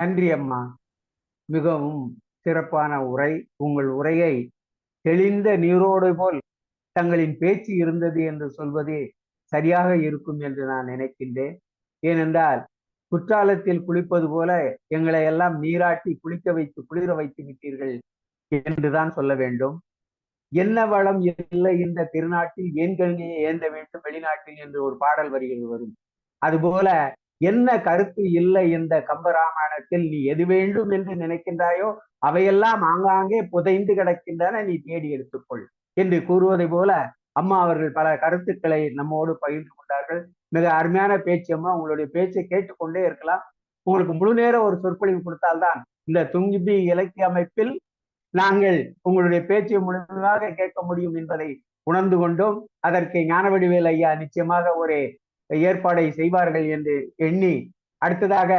நன்றி அம்மா. மிகவும் சிறப்பான உரை. உங்கள் உரையை தெளிந்த நீரோடு போல் தங்களின் பேச்சு இருந்தது என்று சொல்வதே சரியாக இருக்கும் என்று நான் நினைக்கின்றேன். ஏனென்றால் குற்றாலத்தில் குளிப்பது போல எங்களை எல்லாம் நீராட்டி குளிக்க வைத்து குளிர வைத்து விட்டீர்கள் என்றுதான் சொல்ல வேண்டும். என்ன வளம் இல்லை இந்த திருநாட்டில் ஏன் கல்வியை ஏந்த வேண்டும் வெளிநாட்டில் என்று ஒரு பாடல் வரிகள் வரும். அதுபோல என்ன கருத்து இல்லை இந்த கம்பராமாயணத்தில், நீ எது வேண்டும் என்று நினைக்கின்றாயோ அவையெல்லாம் ஆங்காங்கே புதைந்து கிடக்கின்றன, நீ தேடி எடுத்துக்கொள் என்று கூறுவதை போல அம்மா அவர்கள் பல கருத்துக்களை நம்மோடு பகிர்ந்து கொண்டார்கள். மிக அருமையான பேச்சு அம்மா. உங்களுடைய பேச்சை கேட்டுக்கொண்டே இருக்கலாம். உங்களுக்கு முழு நேர ஒரு சொற்பொழிவு கொடுத்தால்தான் இந்த துங்கிபி இலக்கிய அமைப்பில் நாங்கள் உங்களுடைய பேச்சை முழுமையாக கேட்க முடியும் என்பதை உணர்ந்து கொண்டோம். அதற்கு ஞானவடிவேல் ஐயா நிச்சயமாக ஒரு ஏற்பாடை செய்வார்கள் என்று எண்ணி, அடுத்ததாக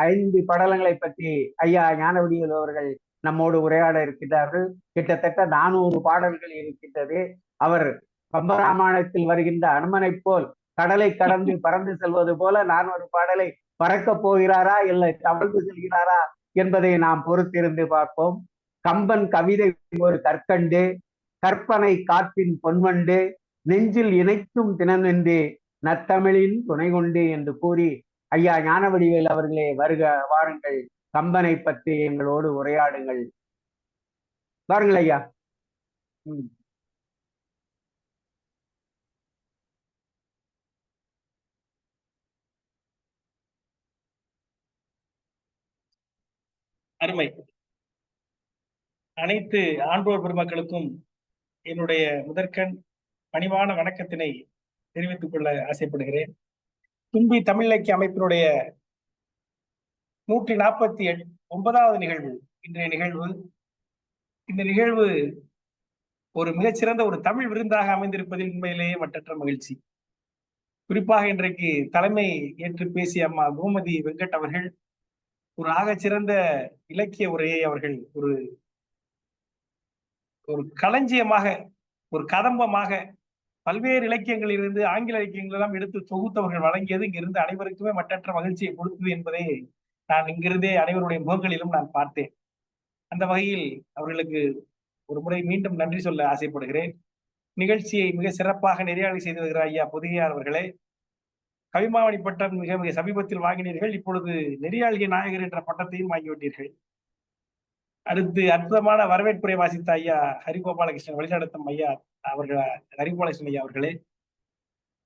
5 படலங்களை பற்றி ஐயா ஞானவடிவேல் அவர்கள் நம்மோடு உரையாட இருக்கின்றார்கள். கிட்டத்தட்ட 400 பாடல்கள் இருக்கின்றது. அவர் கம்பராமாயணத்தில் வருகின்ற அனுமனை போல் கடலை கடந்து பறந்து செல்வது போல 400 பாடலை பறக்க போகிறாரா இல்லை தவழ்ந்து செல்கிறாரா என்பதை நாம் பொறுத்திருந்து பார்ப்போம். கம்பன் கவிதை ஒரு கற்கண்டு, கற்பனை காற்றின் பொன்வண்டு, நெஞ்சில் இணைக்கும் தினமென்று நத்தமிழின் துணை கொண்டு என்று கூறி, ஐயா ஞானவடிவேல் அவர்களே வருக, வாருங்கள், கம்பனை பற்றி எங்களோடு உரையாடுங்கள். வாருங்கள் ஐயா. அருமை. அனைத்து ஆன்றோர் பெருமக்களுக்கும் என்னுடைய முதற்கண் பணிவான வணக்கத்தினை தெரிவித்துக் கொள்ள ஆசைப்படுகிறேன். தும்பி தமிழ் இலக்கிய அமைப்பினுடைய 149வது நிகழ்வு இன்றைய நிகழ்வு. இந்த நிகழ்வு ஒரு மிகச்சிறந்த ஒரு தமிழ் விருந்தாக அமைந்திருப்பதில் உண்மையிலேயே மட்டற்ற மகிழ்ச்சி. குறிப்பாக இன்றைக்கு தலைமை ஏற்று பேசிய அம்மா கோமதி வெங்கட் அவர்கள் ஒரு ஆகச்சிறந்த இலக்கிய உரையை அவர்கள் ஒரு களஞ்சியமாக, ஒரு கதம்பமாக பல்வேறு இலக்கியங்களிலிருந்து ஆங்கில இலக்கியங்கள் எல்லாம் எடுத்து தொகுத்தவர்கள் வழங்கியது இங்கிருந்து அனைவருக்குமே மட்டற்ற மகிழ்ச்சியை கொடுத்தது என்பதை நான் இங்கிருந்தே அனைவருடைய முகங்களிலும் நான் பார்த்தேன். அந்த வகையில் அவர்களுக்கு ஒரு முறை மீண்டும் நன்றி சொல்ல ஆசைப்படுகிறேன். நிகழ்ச்சியை மிக சிறப்பாக நெறியாளர் செய்து வருகிற ஐயா பொதிகையார் அவர்களே, கவிமாமணி பட்டம் மிக மிக சமீபத்தில் வாங்கினீர்கள். இப்பொழுது நெறியாளிகை நாயகர் என்ற பட்டத்தையும் வாங்கிவிட்டீர்கள். அடுத்து அற்புதமான வரவேற்புரை வாசித்த ஐயா ஹரிகோபாலகிருஷ்ணன் வழிநடத்தும் ஐயா அவர்கள், ஹரிகோபாலகிருஷ்ணன் ஐயா அவர்களே,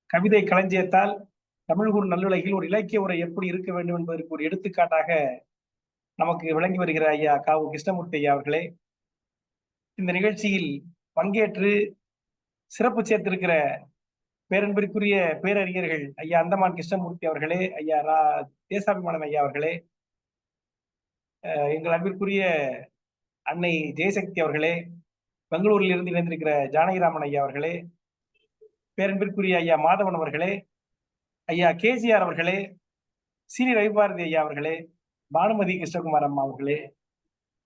கவிதை களஞ்சியத்தால் தமிழ்கூர் நல்லுலகில் ஒரு இலக்கிய உரை எப்படி இருக்க வேண்டும் என்பதற்கு ஒரு எடுத்துக்காட்டாக நமக்கு விளங்கி வருகிற ஐயா காவு கிருஷ்ணமூர்த்தி ஐயா அவர்களே, இந்த நிகழ்ச்சியில் பங்கேற்று சிறப்பு சேர்த்திருக்கிற பேரன்பிற்குரிய பேரறிஞர்கள் ஐயா அந்தமான் கிருஷ்ணமூர்த்தி அவர்களே, ஐயா தேசாபிமானன் ஐயா அவர்களே, எங்கள் அன்பிற்குரிய அன்னை ஜெயசக்தி அவர்களே, பெங்களூரில் இருந்து இணைந்திருக்கிற ஜானகிராமன் ஐயா அவர்களே, பேரன்பிற்குரிய ஐயா மாதவன் அவர்களே, ஐயா கேஜிஆர் அவர்களே, சீனி ரவிபாரதி ஐயா அவர்களே, பானுமதி கிருஷ்ணகுமார் அம்மா அவர்களே,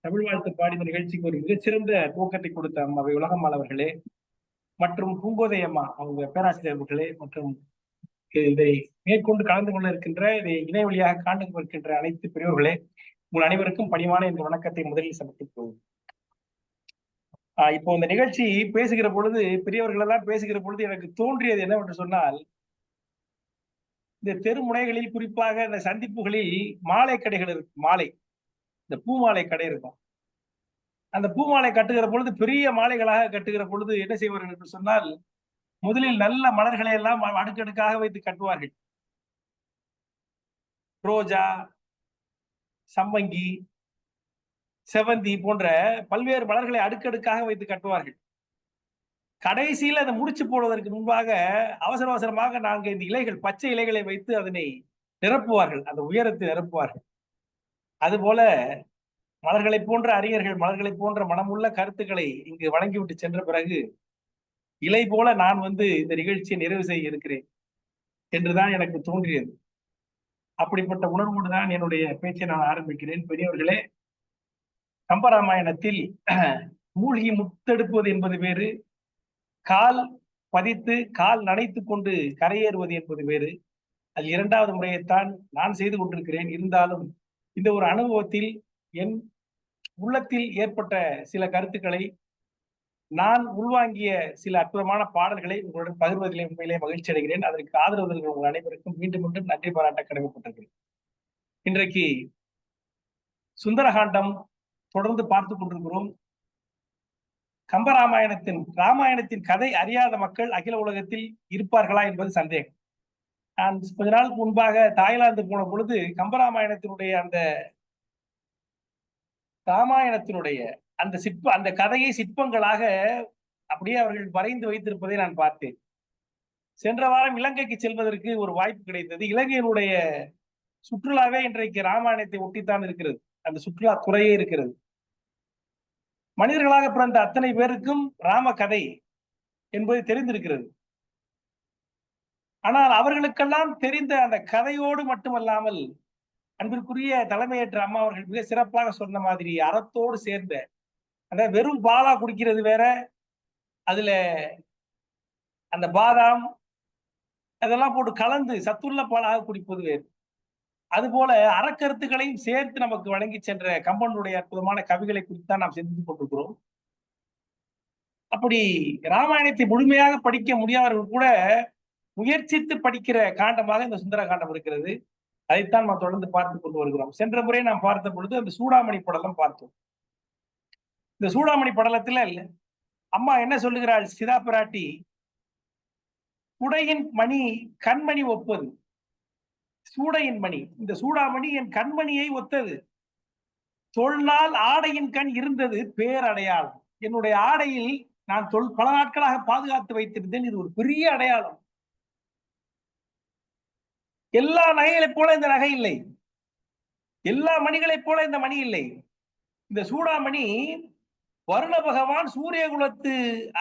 தமிழ் வாழ்த்து பாடின நிகழ்ச்சிக்கு ஒரு மிகச்சிறந்த துவக்கத்தை கொடுத்த அம்மாவை உலகம்மாள் அவர்களே, மற்றும் பூங்கோதை அம்மா அவங்க பேராசிரியர் அவர்களே, மற்றும் இதை மேற்கொண்டு கலந்து கொள்ள இருக்கின்ற, இதை இணைய வழியாக காண்டு கொண்டிருக்கின்ற அனைத்து பெரியோர்களே, உங்கள் அனைவருக்கும் பணிவான இந்த வணக்கத்தை முதலில் சமர்ப்பித்துக் கொள்வோம். இப்போ இந்த நிகழ்ச்சி பேசுகிற பொழுது, பெரியவர்கள் எல்லாம் பேசுகிற பொழுது எனக்கு தோன்றியது என்னவென்று சொன்னால், இந்த தெருமுனைகளில் குறிப்பாக இந்த சந்திப்புகளில் மாலை கடைகள் இருக்கு. மாலை, இந்த பூமாலை கடை இருக்கும். அந்த பூமாலை கட்டுகிற பொழுது, பெரிய மாலைகளாக கட்டுகிற பொழுது என்ன செய்வார்கள் என்று சொன்னால், முதலில் நல்ல மலர்களை எல்லாம் அடுக்கடுக்காக வைத்து கட்டுவார்கள். ரோஜா, சம்பங்கி, செவந்தி போன்ற பல்வேறு மலர்களை அடுக்கடுக்காக வைத்து கட்டுவார்கள். கடைசியில் அதை முடிச்சு போடுவதற்கு முன்பாக அவசர அவசரமாக 4-5 இலைகள், பச்சை இலைகளை வைத்து அதனை நிரப்புவார்கள், அந்த உயரத்தை நிரப்புவார்கள். அதுபோல மலர்களை போன்ற அறிஞர்கள், மலர்களை போன்ற மனமுள்ள கருத்துக்களை இங்கு வழங்கிவிட்டு சென்ற பிறகு, இலை போல நான் இந்த நிகழ்ச்சியை நிறைவு செய்ய இருக்கிறேன் என்றுதான் எனக்கு தோன்றியது. அப்படிப்பட்ட உணர்வோடு தான் என்னுடைய பேச்சை நான் ஆரம்பிக்கிறேன். பெரியவர்களே, கம்பராமாயணத்தில் மூழ்கி முத்தெடுப்பது என்பது வேறு, கால் பதித்து கால் நனைத்து கொண்டு கரையேறுவது என்பது வேறு. அது 2வது முறையைத்தான் நான் செய்து கொண்டிருக்கிறேன். இருந்தாலும் இந்த ஒரு அனுபவத்தில் என் உள்ளத்தில் ஏற்பட்ட சில கருத்துக்களை, நான் உள்வாங்கிய சில அற்புதமான பாடல்களை உங்களுடன் பகிர்வதிலே உண்மையிலே மகிழ்ச்சி அடைகிறேன். அதற்கு ஆதரவு தருகிற உங்கள் அனைவருக்கும் மீண்டும் மீண்டும் நன்றி பாராட்ட கடமைப்பட்டிருக்கிறேன். இன்றைக்கு சுந்தரகாண்டம் தொடர்ந்து பார்த்துக் கொண்டிருக்கிறோம். ராமாயணத்தின் கதை அறியாத மக்கள் அகில உலகத்தில் இருப்பார்களா என்பது சந்தேகம். நான் கொஞ்ச நாளுக்கு முன்பாக தாய்லாந்து போன பொழுது கம்பராமாயணத்தினுடைய அந்த கதையை சிற்பங்களாக அப்படியே அவர்கள் வரைந்து வைத்திருப்பதை நான் பார்த்தேன். சென்ற வாரம் இலங்கைக்கு செல்வதற்கு ஒரு வாய்ப்பு கிடைத்தது. இலங்கையினுடைய சுற்றுலாவே இன்றைக்கு ராமாயணத்தை ஒட்டித்தான் இருக்கிறது. அந்த சுற்றுலா துறையே இருக்கிறது. மனிதர்களாக பிறந்த அத்தனை பேருக்கும் ராம கதை என்பது தெரிந்திருக்கிறது. ஆனால் அவர்களுக்கெல்லாம் தெரிந்த அந்த கதையோடு மட்டுமல்லாமல், அன்பிற்குரிய தலைமையேற்ற அம்மா அவர்கள் மிக சிறப்பாக சொன்ன மாதிரி அறத்தோடு சேர்ந்த, அதாவது வெறும் பாலா குடிக்கிறது வேற, அதுல அந்த பாதாம் அதெல்லாம் போட்டு கலந்து சத்துள்ள பாலாக குடிப்பது வேறு. அதுபோல அறக்கருத்துக்களையும் சேர்த்து நமக்கு வழங்கி சென்ற கம்பனுடைய அற்புதமான கவிகளை குறித்து தான் நாம் சிந்தித்துக் கொண்டிருக்கிறோம். அப்படி ராமாயணத்தை முழுமையாக படிக்க முடியாதவர்கள் கூட முயற்சித்து படிக்கிற காண்டமாக இந்த சுந்தர காண்டம் இருக்கிறது. அதைத்தான் நாம் தொடர்ந்து பார்த்து கொண்டு வருகிறோம். சென்ற முறை நாம் பார்த்த பொழுது அந்த சூடாமணி படலம் பார்த்தோம். இந்த சூடாமணி படலத்துல அம்மா என்ன சொல்லுகிறாள்? சிதா பிராட்டி, குடையின் மணி கண்மணி ஒப்பது, சூடையின் மணி, இந்த சூடாமணி என் கண்மணியை ஒத்தது, தொல்நாள் ஆடையின் கண் இருந்தது பேரடையாளம். என்னுடைய ஆடையில் நான் பல நாட்களாக பாதுகாத்து வைத்திருந்தேன். இது ஒரு பெரிய அடையாளம். எல்லா நகைகளைப் போல இந்த நகை இல்லை, எல்லா மணிகளைப் போல இந்த மணி இல்லை. இந்த சூடாமணி வருண பகவான் சூரிய குலத்து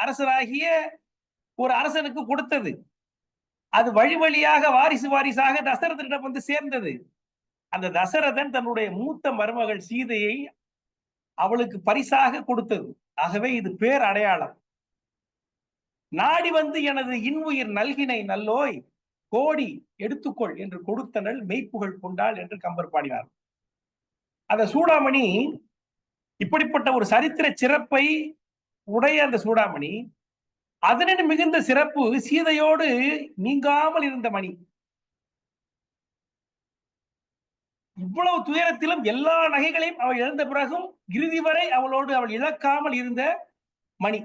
அரசராகிய ஒரு அரசனுக்கு கொடுத்தது. அது வழி வழியாக வாரிசாக தசரதனிடம் வந்து சேர்ந்தது. அந்த தசரதன் தன்னுடைய மூத்த மருமகள் சீதையை அவளுக்கு பரிசாக கொடுத்தது. ஆகவே இது பேர் அடையாளம். நாடி வந்து எனது இன்னுயிர் நல்கினை நல்லோய் கோடி எடுத்துக்கொள் என்று கொடுத்தனள் மெய்ப்புகழ் கொண்டாள் என்று கம்பர் பாடினார். அந்த சூடாமணி இப்படிப்பட்ட ஒரு சரித்திர சிறப்பை உடைய அந்த சூடாமணி, அதனின் மிகுந்த சிறப்பு சீதையோடு நீங்காமல் இருந்த மணி. இவ்வளவு துயரத்திலும் எல்லா நகைகளையும் அவள் இழந்த பிறகும் இறுதி வரை அவளோடு அவள் இழக்காமல் இருந்த மணி,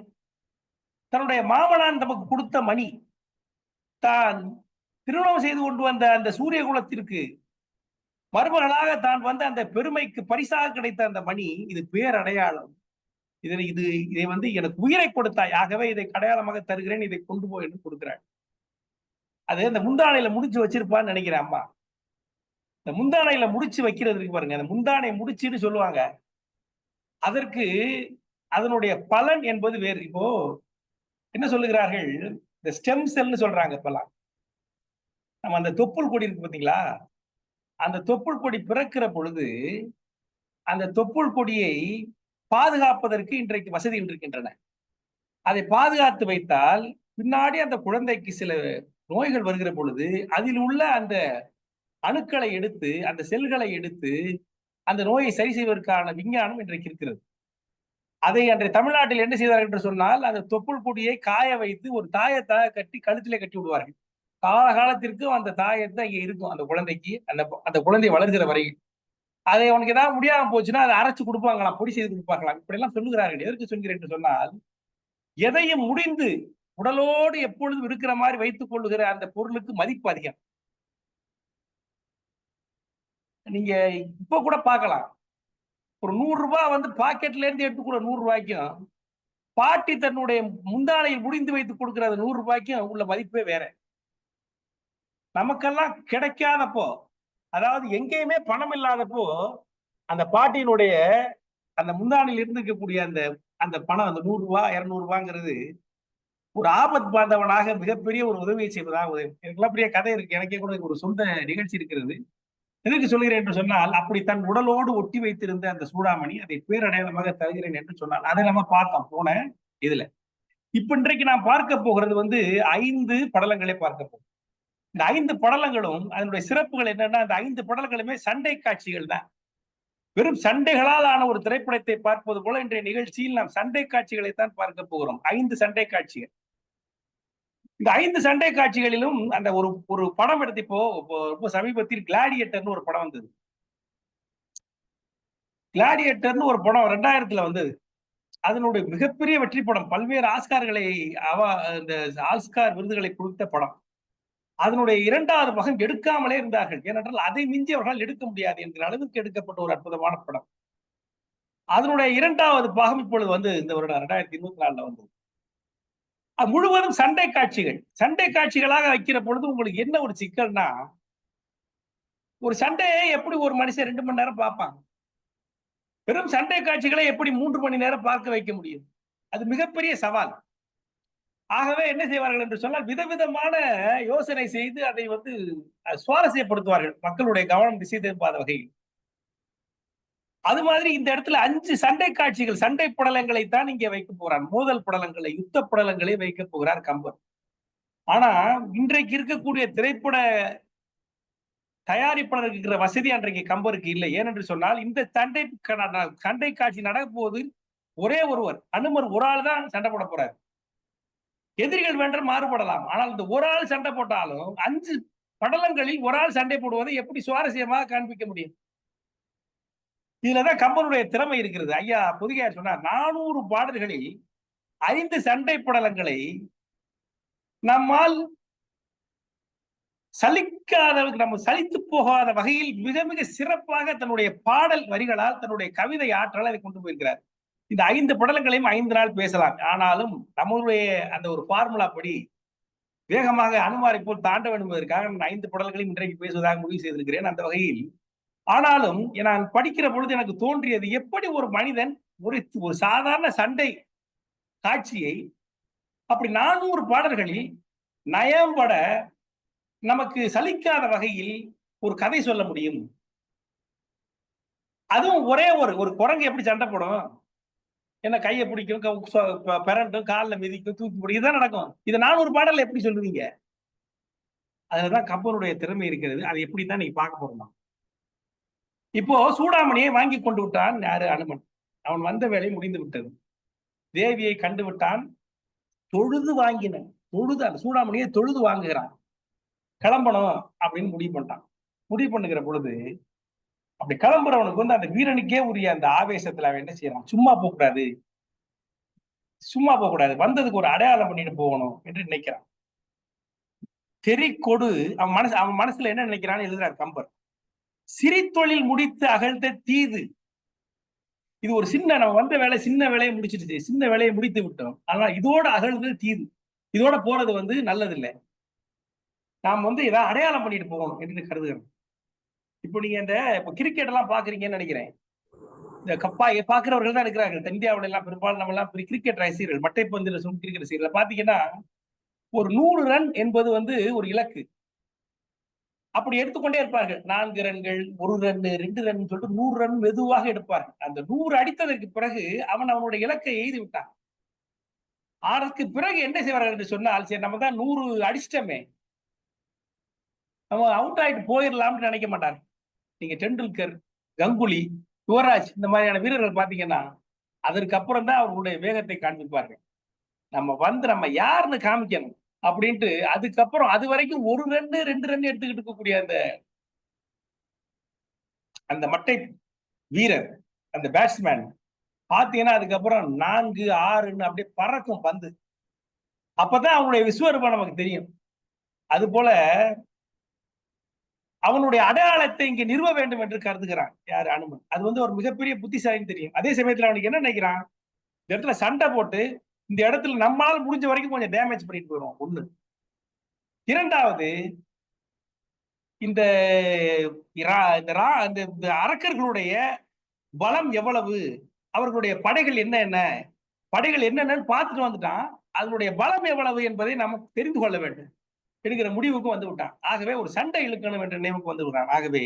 தன்னுடைய மாமனான் நமக்கு கொடுத்த மணி, தான் திருமணம் செய்து கொண்டு வந்த அந்த சூரிய குலத்திற்கு மருமகளாக தான் வந்த அந்த பெருமைக்கு பரிசாக கிடைத்த அந்த மணி, இது பேரடையாளம். இதை வந்து எனக்கு உயிரை கொடுத்தாய், ஆகவே இதை அடையாளமாக தருகிறேன், இதை கொண்டு போய் என்று கொடுக்கிறாள். அது அந்த முந்தானையில முடிச்சு வச்சிருப்பான்னு நினைக்கிறேன் அம்மா. இந்த முந்தானையில முடிச்சு வைக்கிறதுக்கு பாருங்க, அந்த முந்தானை முடிச்சுன்னு சொல்லுவாங்க. அதற்கு அதனுடைய பலன் என்பது வேறு. இப்போ என்ன சொல்லுகிறார்கள், இந்த ஸ்டெம் செல்னு சொல்றாங்க. இப்பெல்லாம் நம்ம அந்த தொப்புள் கொடி இருக்கு பாத்தீங்களா, அந்த தொப்புள் கொடி பிறக்கிற பொழுது அந்த தொப்புள் கொடியை பாதுகாப்பதற்கு இன்றைக்கு வசதிகள் இருக்கின்றன. அதை பாதுகாத்து வைத்தால் பின்னாடி அந்த குழந்தைக்கு சில நோய்கள் வருகிற பொழுது அதில் உள்ள அந்த அணுக்களை எடுத்து, அந்த செல்களை எடுத்து அந்த நோயை சரி செய்வதற்கான விஞ்ஞானம் இன்றைக்கு இருக்கிறது. அதை அன்றைய தமிழ்நாட்டில் என்ன செய்தார்கள் என்று சொன்னால், அந்த தொப்புள் கொடியை காய வைத்து ஒரு தாயத்தை கட்டி கழுத்திலே கட்டி விடுவார்கள். காலகாலத்திற்கு அந்த தாயத்தை இங்க இருக்கும் அந்த குழந்தைக்கு, அந்த குழந்தை வளர்கிற வரையில். அதை அவனுக்கு ஏதாவது முடியாம போச்சுன்னா அதை அரைச்சு கொடுப்பாங்களாம், பொடி செய்து கொடுப்பாங்களாம். இப்படி எல்லாம் சொல்லுகிறார்கள். எதற்கு சொல்கிறேன் என்று சொன்னால், எதையும் முடிந்து உடலோடு எப்பொழுதும் இருக்கிற மாதிரி வைத்துக் கொள்ளுகிற அந்த பொருளுக்கு மதிப்பு அதிகம். நீங்க இப்ப கூட பார்க்கலாம், ஒரு 100 ரூபாய் வந்து பாக்கெட்ல இருந்து எடுத்துக்கூட 100 ரூபாய்க்கும், பாட்டி தன்னுடைய முந்தானையில் முடிந்து வைத்து கொடுக்கிற 100 ரூபாய்க்கும் உள்ள மதிப்பே வேற. நமக்கெல்லாம் கிடைக்காதப்போ, அதாவது எங்கேயுமே பணம் இல்லாதப்போ, அந்த பாட்டியினுடைய அந்த முந்தானையில் இருந்திருக்கக்கூடிய அந்த பணம், அந்த 100 ரூபாய் 200 ரூபாங்கிறது ஒரு ஆபத் பாந்தவனாக மிகப்பெரிய ஒரு உதவியை செய்வதாக உதவி. எனக்குலாம் பெரிய கதை இருக்கு. எனக்கே கூட ஒரு சொந்த நிகழ்ச்சி இருக்கிறது. எதற்கு சொல்கிறேன் என்று சொன்னால், அப்படி தன் உடலோடு ஒட்டி வைத்திருந்த அந்த சூடாமணி அதை பேரடையாளமாக தருகிறேன் என்று சொன்னால், அதை நம்ம பார்த்தோம் போன இதுல. இப்ப இன்றைக்கு நாம் பார்க்க போகிறது வந்து 5 படலங்களை பார்க்க போகிறோம். இந்த 5 படலங்களும் அதனுடைய சிறப்புகள் என்னன்னா, அந்த 5 படலங்களுமே சண்டை காட்சிகள் தான். வெறும் சண்டைகளால் ஆன ஒரு திரைப்படத்தை பார்ப்பது போல இன்றைய நிகழ்ச்சியில் நாம் சண்டை காட்சிகளைத்தான் பார்க்க போகிறோம். 5 சண்டை காட்சிகள். இந்த 5 சண்டை காட்சிகளிலும் அந்த ஒரு ஒரு படம் எடுத்து இப்போ ரொம்ப சமீபத்தில் கிளாடியேட்டர்னு ஒரு படம் வந்தது. கிளாடியேட்டர்னு ஒரு படம் 2000 வந்தது. அதனுடைய மிகப்பெரிய வெற்றி படம். பல்வேறு ஆஸ்கார்களை இந்த ஆஸ்கார் விருதுகளை கொடுத்த படம். அதனுடைய 2வது பாகம் எடுக்காமலே இருந்தார்கள். ஏனென்றால் அதை மிஞ்சி அவர்களால் எடுக்க முடியாது என்கிற அளவுக்கு எடுக்கப்பட்ட ஒரு அற்புதமான படம். அதனுடைய 2வது பாகம் இப்பொழுது வந்து இந்த வருடம் 2024 வந்தது. முழுவதும் சண்டை காட்சிகள். சண்டை காட்சிகளாக வைக்கிற பொழுது உங்களுக்கு என்ன ஒரு சிக்கல்னா, ஒரு சண்டையை எப்படி ஒரு மனுஷன் 2 மணி நேரம் பார்ப்பான்? வெறும் சண்டை காட்சிகளை எப்படி 3 மணி நேரம் பார்க்க வைக்க முடியும்? அது மிகப்பெரிய சவால். ஆகவே என்ன செய்வார்கள் என்று சொன்னால், விதவிதமான யோசனை செய்து அதை வந்து சுவாரஸ்யப்படுத்துவார்கள், மக்களுடைய கவனம் திசை திருப்பாத வகையில். அது மாதிரி இந்த இடத்துல 5 சண்டை காட்சிகள், சண்டை படலங்களை தான் இங்கே வைக்க போறார். மோதல் படலங்களை, யுத்த படலங்களை வைக்க போகிறார் கம்பர். ஆனா இன்றைக்கு இருக்கக்கூடிய திரைப்பட தயாரிப்பாளருக்கு இருக்கிற வசதி அன்றைக்கு கம்பருக்கு இல்லை. ஏனென்று சொன்னால், இந்த சண்டை காட்சி நடக்கும் போது ஒரே ஒருவர், அனுமர் ஒரு ஆள் தான் சண்டை போட போறாரு. எதிரிகள் வேண்ட மாறுபடலாம். ஆனால் இந்த ஒரு ஆள் சண்டை போட்டாலும் 5 படலங்களில் ஒரு ஆள் சண்டை போடுவதை எப்படி சுவாரஸ்யமாக காண்பிக்க முடியும்? இதுலதான் கம்பனுடைய திறமை இருக்கிறது. ஐயா பொதிகையார் சொன்னார், 400 பாடல்களில் 5 சண்டை படலங்களை நம்மால் நம்ம சலித்து போகாத வகையில் மிக மிக சிறப்பாக தன்னுடைய பாடல் வரிகளால், தன்னுடைய கவிதை ஆற்றலை அதை கொண்டு போயிருக்கிறார். இந்த 5 படலங்களையும் 5 நாள் பேசலாம். ஆனாலும் நம்மளுடைய அந்த ஒரு ஃபார்முலா படி வேகமாக அனுமாரை போல் தாண்ட வேண்டும் என்பதற்காக நான் 5 படல்களையும் இன்றைக்கு பேசுவதாக முடிவு செய்திருக்கிறேன். அந்த வகையில் ஆனாலும் நான் படிக்கிற பொழுது எனக்கு தோன்றியது, எப்படி ஒரு மனிதன் ஒரு சாதாரண சண்டை காட்சியை அப்படி 400 பாடல்களில் நயம்பட நமக்கு சலிக்காத வகையில் ஒரு கதை சொல்ல முடியும்? அதுவும் ஒரே ஒரு குரங்கு எப்படி சண்டை போடும்? என்ன கையை பிடிக்கும், பிறண்டும், காலில் மிதிக்கும், தூக்கி பிடிக்கும், இதுதான் நடக்கும். இதை 400 பாடல்ல எப்படி சொல்லுவீங்க? அதுலதான் கம்பனுடைய திறமை இருக்கிறது. அதை எப்படித்தான் நீங்க பார்க்க போறோம். இப்போ சூடாமணியை வாங்கி கொண்டு விட்டான் யாரு? அனுமன். அவன் வந்த வேலை முடிந்து விட்டது. தேவியை கண்டு விட்டான், தொழுது வாங்கினான். அந்த சூடாமணியை தொழுது வாங்குகிறான். கிளம்பணும் அப்படின்னு முடிவு பண்ணிட்டான். முடிவு பண்ணுகிற பொழுது அப்படி கிளம்புறவனுக்கு வந்து அந்த வீரனுக்கே உரிய அந்த ஆவேசத்துல அவன் என்ன செய்யறான்? சும்மா போகக்கூடாது, வந்ததுக்கு ஒரு அடையாளம் பண்ணிட்டு போகணும் என்று நினைக்கிறான். கொடு அவன் மனசுல என்ன நினைக்கிறான்னு எழுதுறார் கம்பர். சிறித்தொழில் முடித்து அகழ்ந்த தீது. இது ஒரு நம்ம வந்த வேலை, சின்ன வேலையை முடிச்சிருச்சு, சின்ன வேலையை முடித்து விட்டோம். ஆனா இதோட அகழ்ந்து தீது, இதோட போறது வந்து நல்லதில்லை. நாம் வந்து ஏதாவது அடையாளம் பண்ணிட்டு போகணும் என்று கருதுகிறோம். இப்போ நீங்க இப்ப கிரிக்கெட் எல்லாம் பாக்குறீங்கன்னு நினைக்கிறேன். இந்த பாக்குறவர்கள் தான் இருக்கிறார்கள். இந்தியாவில எல்லாம் பெரும்பாலும் நம்ம எல்லாம் கிரிக்கெட் ரசிகர்கள், மட்டைப்பந்தில் கிரிக்கெட் ரசிகர்கள் பாத்தீங்கன்னா, ஒரு 100 ரன் என்பது வந்து ஒரு இலக்கு. அப்படி எடுத்துக்கொண்டே இருப்பார்கள். 4 ரன்கள், 1 ரன், 2 ரன் சொல்லிட்டு 100 ரன் மெதுவாக எடுப்பார்கள். அந்த 100 அடித்ததற்கு பிறகு அவனுடைய இலக்கை எய்து விட்டான். அதற்கு பிறகு என்ன செய்வார்கள் என்று சொன்னால், சரி நம்ம தான் 100 அடிச்சிட்டோமே, நம்ம அவுட் ஆயிட்டு போயிடலாம்னு நினைக்க மாட்டாங்க. நீங்க டெண்டுல்கர், கங்குலி, யுவராஜ் இந்த மாதிரியான வீரர்கள் பாத்தீங்கன்னா, அதற்கு அப்புறம் தான் அவர்களுடைய வேகத்தை காண்பிப்பார்கள். நம்ம யாருன்னு காமிக்கணும் அப்படின்ட்டு அதுக்கப்புறம் அது வரைக்கும் 1 ரன் 2 ரன் எடுத்துக்கிட்டு இருக்கக்கூடிய அந்த மட்டை வீரர், அந்த பேட்ஸ்மேன் பாத்தீங்கன்னா அதுக்கப்புறம் 4, 6 அப்படியே பறக்கும் பந்து. அப்பதான் அவனுடைய விஸ்வரூபம் நமக்கு தெரியும். அது போல அவனுடைய அடையாளத்தை இங்க நிறுவ வேண்டும் என்று கருதுகிறான் யாரு? அனுமன். அது வந்து ஒரு மிகப்பெரிய புத்திசாலின்னு தெரியும். அதே சமயத்துல அவனுக்கு என்ன நினைக்கிறான்? இந்த இடத்துல சண்டை போட்டு இந்த இடத்துல நம்மளால முடிஞ்ச வரைக்கும் கொஞ்சம் டேமேஜ் பண்ணிட்டு போயிடும். 1. 2வது, இந்த அரக்கர்களுடைய பலம் எவ்வளவு, அவர்களுடைய படைகள் என்னென்னு பார்த்துட்டு வந்துட்டான். அதனுடைய பலம் எவ்வளவு என்பதை நமக்கு தெரிந்து கொள்ள வேண்டும் என்கிற முடிவுக்கு வந்து விட்டான். ஆகவே ஒரு சண்டை இழுக்கணும் என்ற நினைவுக்கு வந்து விட்டான். ஆகவே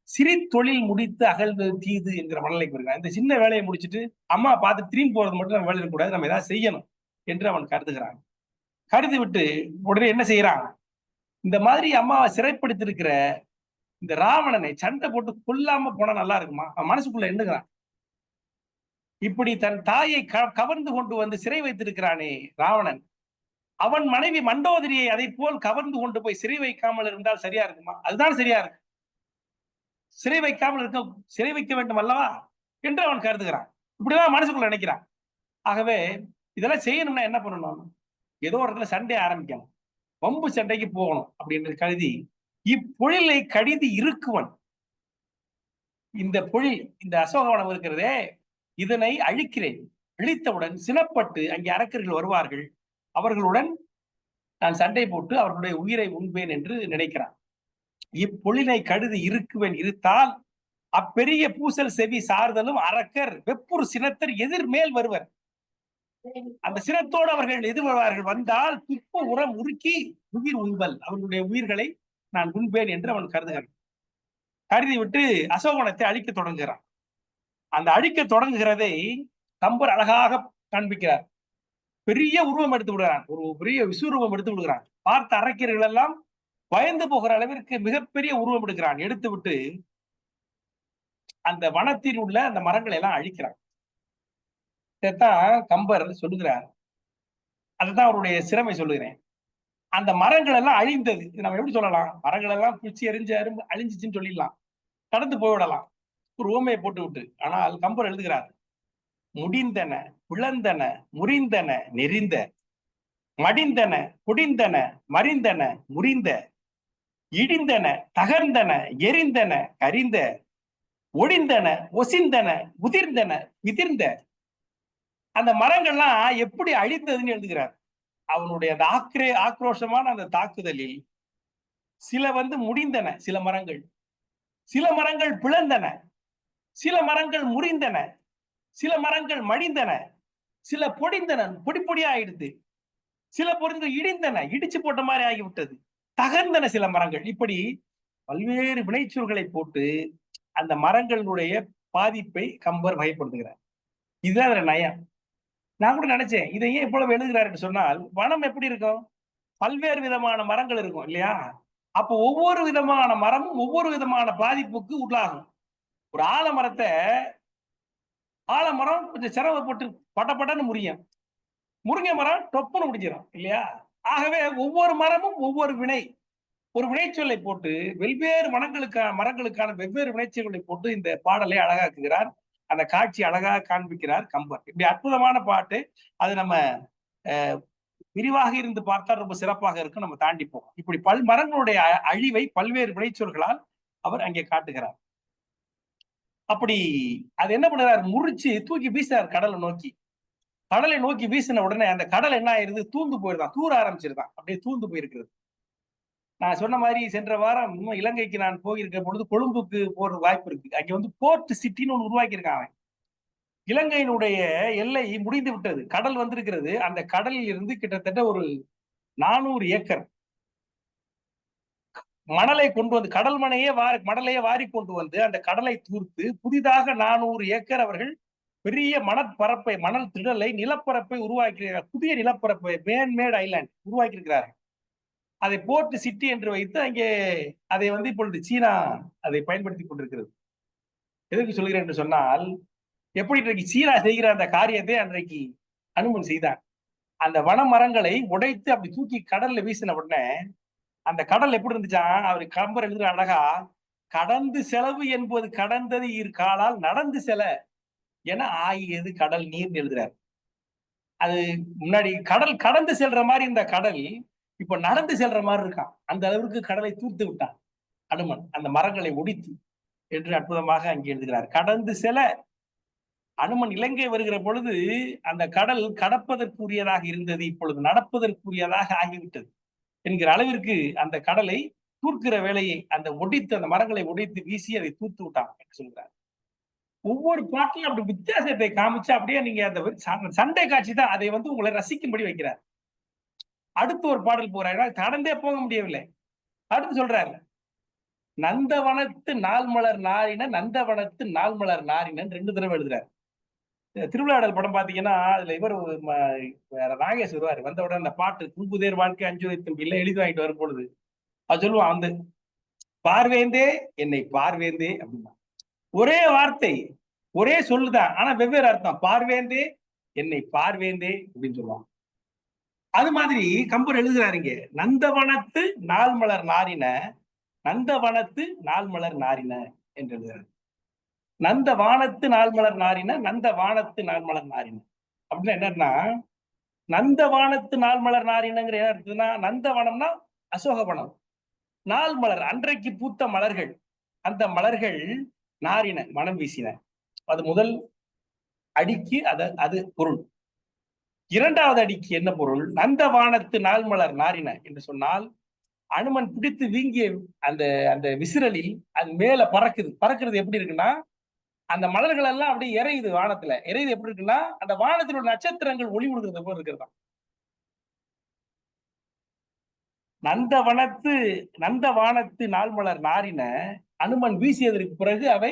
சிறித்தொழில் முடித்து அகழ்ந்து தீது என்கிற மனநிலைக்கு வருகிறான். இந்த சின்ன வேலையை முடிச்சுட்டு அம்மா பார்த்து திரும்பி போறது மட்டும் நம்ம வேலை இருக்கக்கூடாது, நம்ம ஏதாவது செய்யணும் என்று அவன் கருதுகிறான். கருதி விட்டு உடனே என்ன செய்யறான்? இந்த மாதிரி அம்மாவை சிறைப்படுத்திருக்கிற இந்த ராவணனை சண்டை போட்டு கொல்லாம போனா நல்லா இருக்குமா? அவன் மனசுக்குள்ள எண்ணுகிறான். இப்படி தன் தாயை கவர்ந்து கொண்டு வந்து சிறை வைத்திருக்கிறானே ராவணன், அவன் மனைவி மண்டோதரியை அதை போல் கவர்ந்து கொண்டு போய் சிறை வைக்காமல் இருந்தால் சரியா இருக்குமா? அதுதான் சரியா இருக்கு. சிறை வைக்காமல் இருக்க, சிறை வைக்க வேண்டும் அல்லவா என்று அவன் கருதுகிறான். இப்படிதான் மனசுக்குள்ள நினைக்கிறான். ஆகவே இதெல்லாம் செய்யணும்னா என்ன பண்ணணும்? ஏதோ ஒரு இடத்துல சண்டை ஆரம்பிக்கணும், வம்பு சண்டைக்கு போகணும் அப்படின்னு கருதி இப்பொழிலை கடிது இருக்குவன். இந்த பொழில், இந்த அசோகவனம் இருக்கிறதே, இதனை அழிக்கிறேன். அழித்தவுடன் சினப்பட்டு அங்கே அரக்கர்கள் வருவார்கள், அவர்களுடன் நான் சண்டை போட்டு அவர்களுடைய உயிரை உண்பேன் என்று நினைக்கிறான். இப்பொழிலை கருதி இருக்குவன் இருத்தால் அப்பெரிய பூசல் செவி சார்தலும் அரக்கர் வெப்புறு சினத்தர் எதிர்மேல் வருவர். அந்த சினத்தோடு அவர்கள் எதிர்வருவார்கள். வந்தால் துப்ப உரம் உருக்கி உயிர் உண்பல், அவர்களுடைய உயிர்களை நான் உண்பேன் என்று அவன் கருதுகிறான். கருதி விட்டு அசோகவனத்தை அழிக்க தொடங்குகிறான். அந்த அழிக்க தொடங்குகிறதை கம்பர் அழகாக காண்பிக்கிறார். பெரிய உருவம் எடுத்து விடுகிறான், ஒரு பெரிய விஸ்வரூபம் எடுத்து விடுகிறான். பார்த்த அரக்கர்கள் எல்லாம் பயந்து போகிற அளவிற்கு மிகப்பெரிய உருவம் எடுக்கிறான். எடுத்து விட்டு அந்த வனத்தில் உள்ள அந்த மரங்களை எல்லாம் அழிக்கிறான். இதைத்தான் கம்பர் சொல்லுகிறார். அதுதான் அவருடைய சிறமை சொல்லுகிறேன். அந்த மரங்கள் எல்லாம் அழிந்தது. நம்ம எப்படி சொல்லலாம்? மரங்கள் எல்லாம் குச்சி எரிஞ்சு அழிஞ்சிச்சுன்னு சொல்லிடலாம், கடந்து போய்விடலாம் ஒரு ஊமையை போட்டு விட்டு. ஆனால் கம்பர் எழுதுகிறார், முடிந்தன பிளந்தன முறிந்தன நெறிந்த, மடிந்தன குடிந்தன மறிந்தன முறிந்த, இடிந்தன தகர்ந்தன எரிந்தன கரிந்த, ஒடிந்தன ஒசிந்தன உதிர்ந்தன விதிர்ந்த. அந்த மரங்கள்லாம் எப்படி அழிந்ததுன்னு எழுதுகிறார். அவனுடைய அந்த ஆக்ரோஷமான அந்த தாக்குதலில் சில முடிந்தன, சில மரங்கள் பிளந்தன, சில மரங்கள் முறிந்தன, சில மரங்கள் மடிந்தன, சில பொடிந்தன, பொடி பொடியா ஆயிடுது, சில பொருட்கள் இடிந்தன, இடிச்சு போட்ட மாதிரி ஆகிவிட்டது, தகர்ந்தன சில மரங்கள். இப்படி பல்வேறு வினைச்சொற்களை போட்டு அந்த மரங்களுடைய பாதிப்பை கம்பர் வகைப்படுத்துகிறார். இதுதான் நயம். நான் கூட நினைச்சேன், இதை ஏன் இவ்வளவு எழுதுகிறார் சொன்னால், வனம் எப்படி இருக்கும்? பல்வேறு விதமான மரங்கள் இருக்கும் இல்லையா? அப்போ ஒவ்வொரு விதமான மரமும் ஒவ்வொரு விதமான பாதிப்புக்கு உள்ளாகும். ஒரு ஆலமரம் கொஞ்சம் சிரமப்பட்டு பட்டப்பட்டன்னு முறியும், முருங்கை மரம் டொப்புன்னு முடிஞ்சிடும் இல்லையா? ஆகவே ஒவ்வொரு மரமும் ஒவ்வொரு ஒரு வினைச்சொல்லை போட்டு வெவ்வேறு மரங்களுக்கான வெவ்வேறு வினைச்சொல்லை போட்டு இந்த பாடலை அழகாக்குகிறார். அந்த காட்சி அழகாக காண்பிக்கிறார் கம்பர். இப்படி அற்புதமான பாட்டு. அது நம்ம விரிவாக இருந்து பார்த்தா ரொம்ப சிறப்பாக இருக்கும். நம்ம தாண்டிப்போம். இப்படி மரங்களுடைய அழிவை பல்வேறு வினைச்சொற்களால் அவர் அங்கே காட்டுகிறார். அப்படி அது என்ன பண்ணுறார்? முறிச்சு தூக்கி வீசுறார் கடலை நோக்கி. கடலை நோக்கி வீசின உடனே அந்த கடல் என்ன ஆயிருது? தூந்து போயிருந்தான், தூர ஆரம்பிச்சிருந்தான், அப்படியே தூந்து போயிருக்கிறது. நான் சொன்ன மாதிரி சென்ற வாரம் இலங்கைக்கு நான் போயிருக்க பொழுது கொழும்புக்கு போற வாய்ப்பு இருக்கு. அங்க போர்ட் சிட்டின்னு ஒன்று உருவாக்கி இருக்காங்க. இலங்கையினுடைய எல்லை முடிந்து விட்டது, கடல் வந்திருக்கிறது. அந்த கடலில் இருந்து கிட்டத்தட்ட ஒரு 400 ஏக்கர் மணலை கொண்டு வந்து, மணலையே வாரி கொண்டு வந்து அந்த கடலை தூர்த்து புதிதாக 400 ஏக்கர் அவர்கள் பெரிய மணல் திடலை, நிலப்பரப்பை உருவாக்கிறார்கள். புதிய நிலப்பரப்பை, மேன்மேட் ஐலாண்ட் உருவாக்கி இருக்கிறார்கள். அதை போர்ட் சிட்டி என்று வைத்து அங்கே அதை இப்பொழுது சீனா அதை பயன்படுத்தி கொண்டிருக்கிறது. எதற்கு சொல்கிறேன் என்று சொன்னால், எப்படி இன்றைக்கு சீனா செய்கிற அந்த காரியத்தை அன்றைக்கு அனுமன் செய்தார். அந்த வன மரங்களை உடைத்து அப்படி தூக்கி கடல்ல வீசின உடனே அந்த கடல் எப்படி இருந்துச்சா? அவர் கம்பர் எழுதுற அழகா, கடந்து செலவு என்பது கடந்தது காலால் நடந்து செல என ஆகியது கடல் நீர் எழுதுறார். அது முன்னாடி கடல் கடந்து செல்ற மாதிரி இந்த கடல் இப்ப நடந்து செல்ற மாதிரி இருக்கான். அந்த அளவுக்கு கடலை தூர்த்து விட்டான் அனுமன், அந்த மரங்களை ஒடித்து என்று அற்புதமாக அங்கே எழுதுகிறார். கடந்து செல அனுமன் இலங்கை வருகிற பொழுது அந்த கடல் கடப்பதற்குரியதாக இருந்தது, இப்பொழுது நடப்பதற்குரியதாக ஆகிவிட்டது என்கிற அளவிற்கு அந்த கடலை தூர்க்கிற வேலையை அந்த மரங்களை ஒடித்து வீசி அதை தூர்த்து விட்டான் என்று சொல்கிறார். ஒவ்வொரு பாட்டிலும் அப்படி வித்தியாசத்தை காமிச்சு அப்படியே நீங்க அந்த சண்டை காட்சி தான் அதை உங்களை ரசிக்கும்படி வைக்கிறார். அடுத்து ஒரு பாடல் போறாரு, கடந்தே போக முடியவில்லை. அடுத்து சொல்றாரு, நந்தவனத்து நாள்மலர் நாரின, நந்தவனத்து நாள்மலர் நாரினன் 2 தடவை எழுதுறாரு. திருவிழாடல் படம் பாத்தீங்கன்னா அதுல இவர் நாகேஷ் வருவாரு. வந்த உடனே அந்த பாட்டு குங்குதேர் வாழ்க்கை அஞ்சுரை தம்பி இல்ல எழுதி வாங்கிட்டு வரும் பொழுது அது சொல்லுவான், பார்வேந்தே என்னை பார்வேந்தே அப்படின்னா ஒரே வார்த்தை, ஒரே சொல்லுதான், ஆனா வெவ்வேறு அர்த்தம். பார்வேந்தே என்னை பார்வேந்தே அப்படின்னு சொல்லுவாங்க. அது மாதிரி கம்பர் எழுதுறாருங்க, நந்தவனத்து நாள் மலர் நாரின, நந்தவனத்து நாள் மலர் நாரின என்று எழுதுறாரு. நந்த வானத்து நாள் மலர் நாரின, நந்த வானத்து நாள் மலர் நாரின அப்படின்னா என்னன்னா, நந்த வானத்து நாள் மலர் நாரினங்கிற என்ன இருக்குதுன்னா, நந்தவனம்னா அசோகவனம், நாள் மலர் அன்றைக்கு பூத்த மலர்கள், அந்த மலர்கள் நாரின மனம் வீசின. அது முதல் அடிக்கு அது பொருள். இரண்டாவது அடிக்கு என்ன பொருள்? நந்தவானத்து நாள் மலர் நாரின என்று சொன்னால், அனுமன் பிடித்து வீங்கிய அந்த அந்த விசிறலில் அது மேல பறக்குது. பறக்கிறது எப்படி இருக்குன்னா, அந்த மலர்கள் எல்லாம் அப்படியே இறையுது வானத்துல. இறையுது எப்படி இருக்குன்னா, அந்த வானத்தில் உள்ள நட்சத்திரங்கள் ஒளி விடுகிறது போல இருக்கிறதா. நந்தவானத்து நாள் மலர் நாரின, அனுமன் வீசியதற்கு பிறகு அவை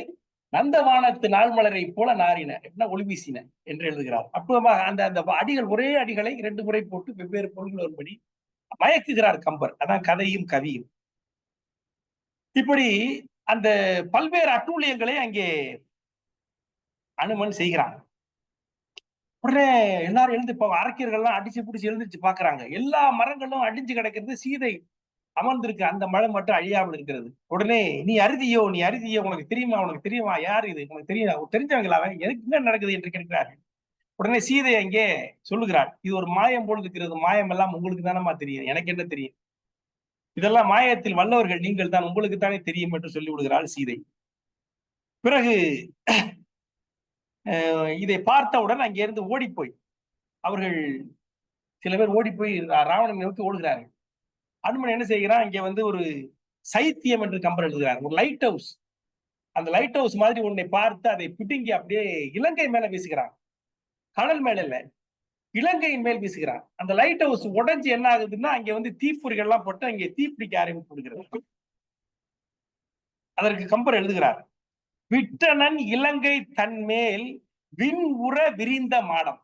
நந்தவானத்து நாள் மலரை போல நாரின, ஒளி வீசின என்று எழுதுகிறார். அப்ப அந்த அந்த அடிகள் ஒரே அடிகளை 2 முறை போட்டு வெவ்வேறு பொருள்கள் வரும்படி மயக்குகிறார் கம்பர். அதான் கதையும் கவியும். இப்படி அந்த பல்வேறு அட்டூழியங்களை அங்கே அனுமன் செய்கிறான். உடனே எல்லாரும் எழுந்து அரக்கியர்கள்லாம் அடிச்சு பிடிச்சு எழுந்திருச்சு பாக்குறாங்க. எல்லா மரங்களும் அடிஞ்சு கிடக்கிறது, சீதை அமர்ந்திருக்கு அந்த மரம் மட்டும் அழியாமல் இருக்கிறது. உடனே நீ அறுதியோ, உனக்கு தெரியுமா, யார் இது, உனக்கு தெரியும், தெரிஞ்சவங்களாவே, எனக்கு என்ன நடக்குது என்று கேட்கிறார்கள். உடனே சீதை அங்கே சொல்லுகிறாள், இது ஒரு மாயம் போல் இருக்கிறது, மாயம் எல்லாம் உங்களுக்கு தானமா தெரியும், எனக்கு என்ன தெரியும், இதெல்லாம் மாயத்தில் வல்லவர்கள் நீங்கள் தான், உங்களுக்கு தானே தெரியும் என்று சொல்லி விடுகிறாள் சீதை. பிறகு இதை பார்த்தவுடன் அங்கிருந்து ஓடிப்போய் அவர்கள் சில பேர் ஓடிப்போய் ராவணனை நோக்கி ஓடுகிறார்கள். அனுமன் என்ன செய்கிறான், இங்க ஒரு சைத்தியம் என்று கம்பர் எழுதுகிறார், ஒரு லைட் ஹவுஸ். அந்த லைட் ஹவுஸ் மாதிரி உன்னை பார்த்து அதை பிடுங்கி அப்படியே இலங்கை மேல வீசுகிறான். கடல் மேல இல்ல, இலங்கையின் மேல் வீசுகிறான். அந்த லைட் ஹவுஸ் உடைஞ்சு என்ன ஆகுதுன்னா, அங்க தீப்பொறிகள் எல்லாம் போட்டு அங்கே தீப்பிடிக்க ஆரம்பித்து விடுகிறது. அதற்கு கம்பர் எழுதுகிறார், விட்டனன் இலங்கை தன்மேல் விண் உற விரிந்த மாடம்.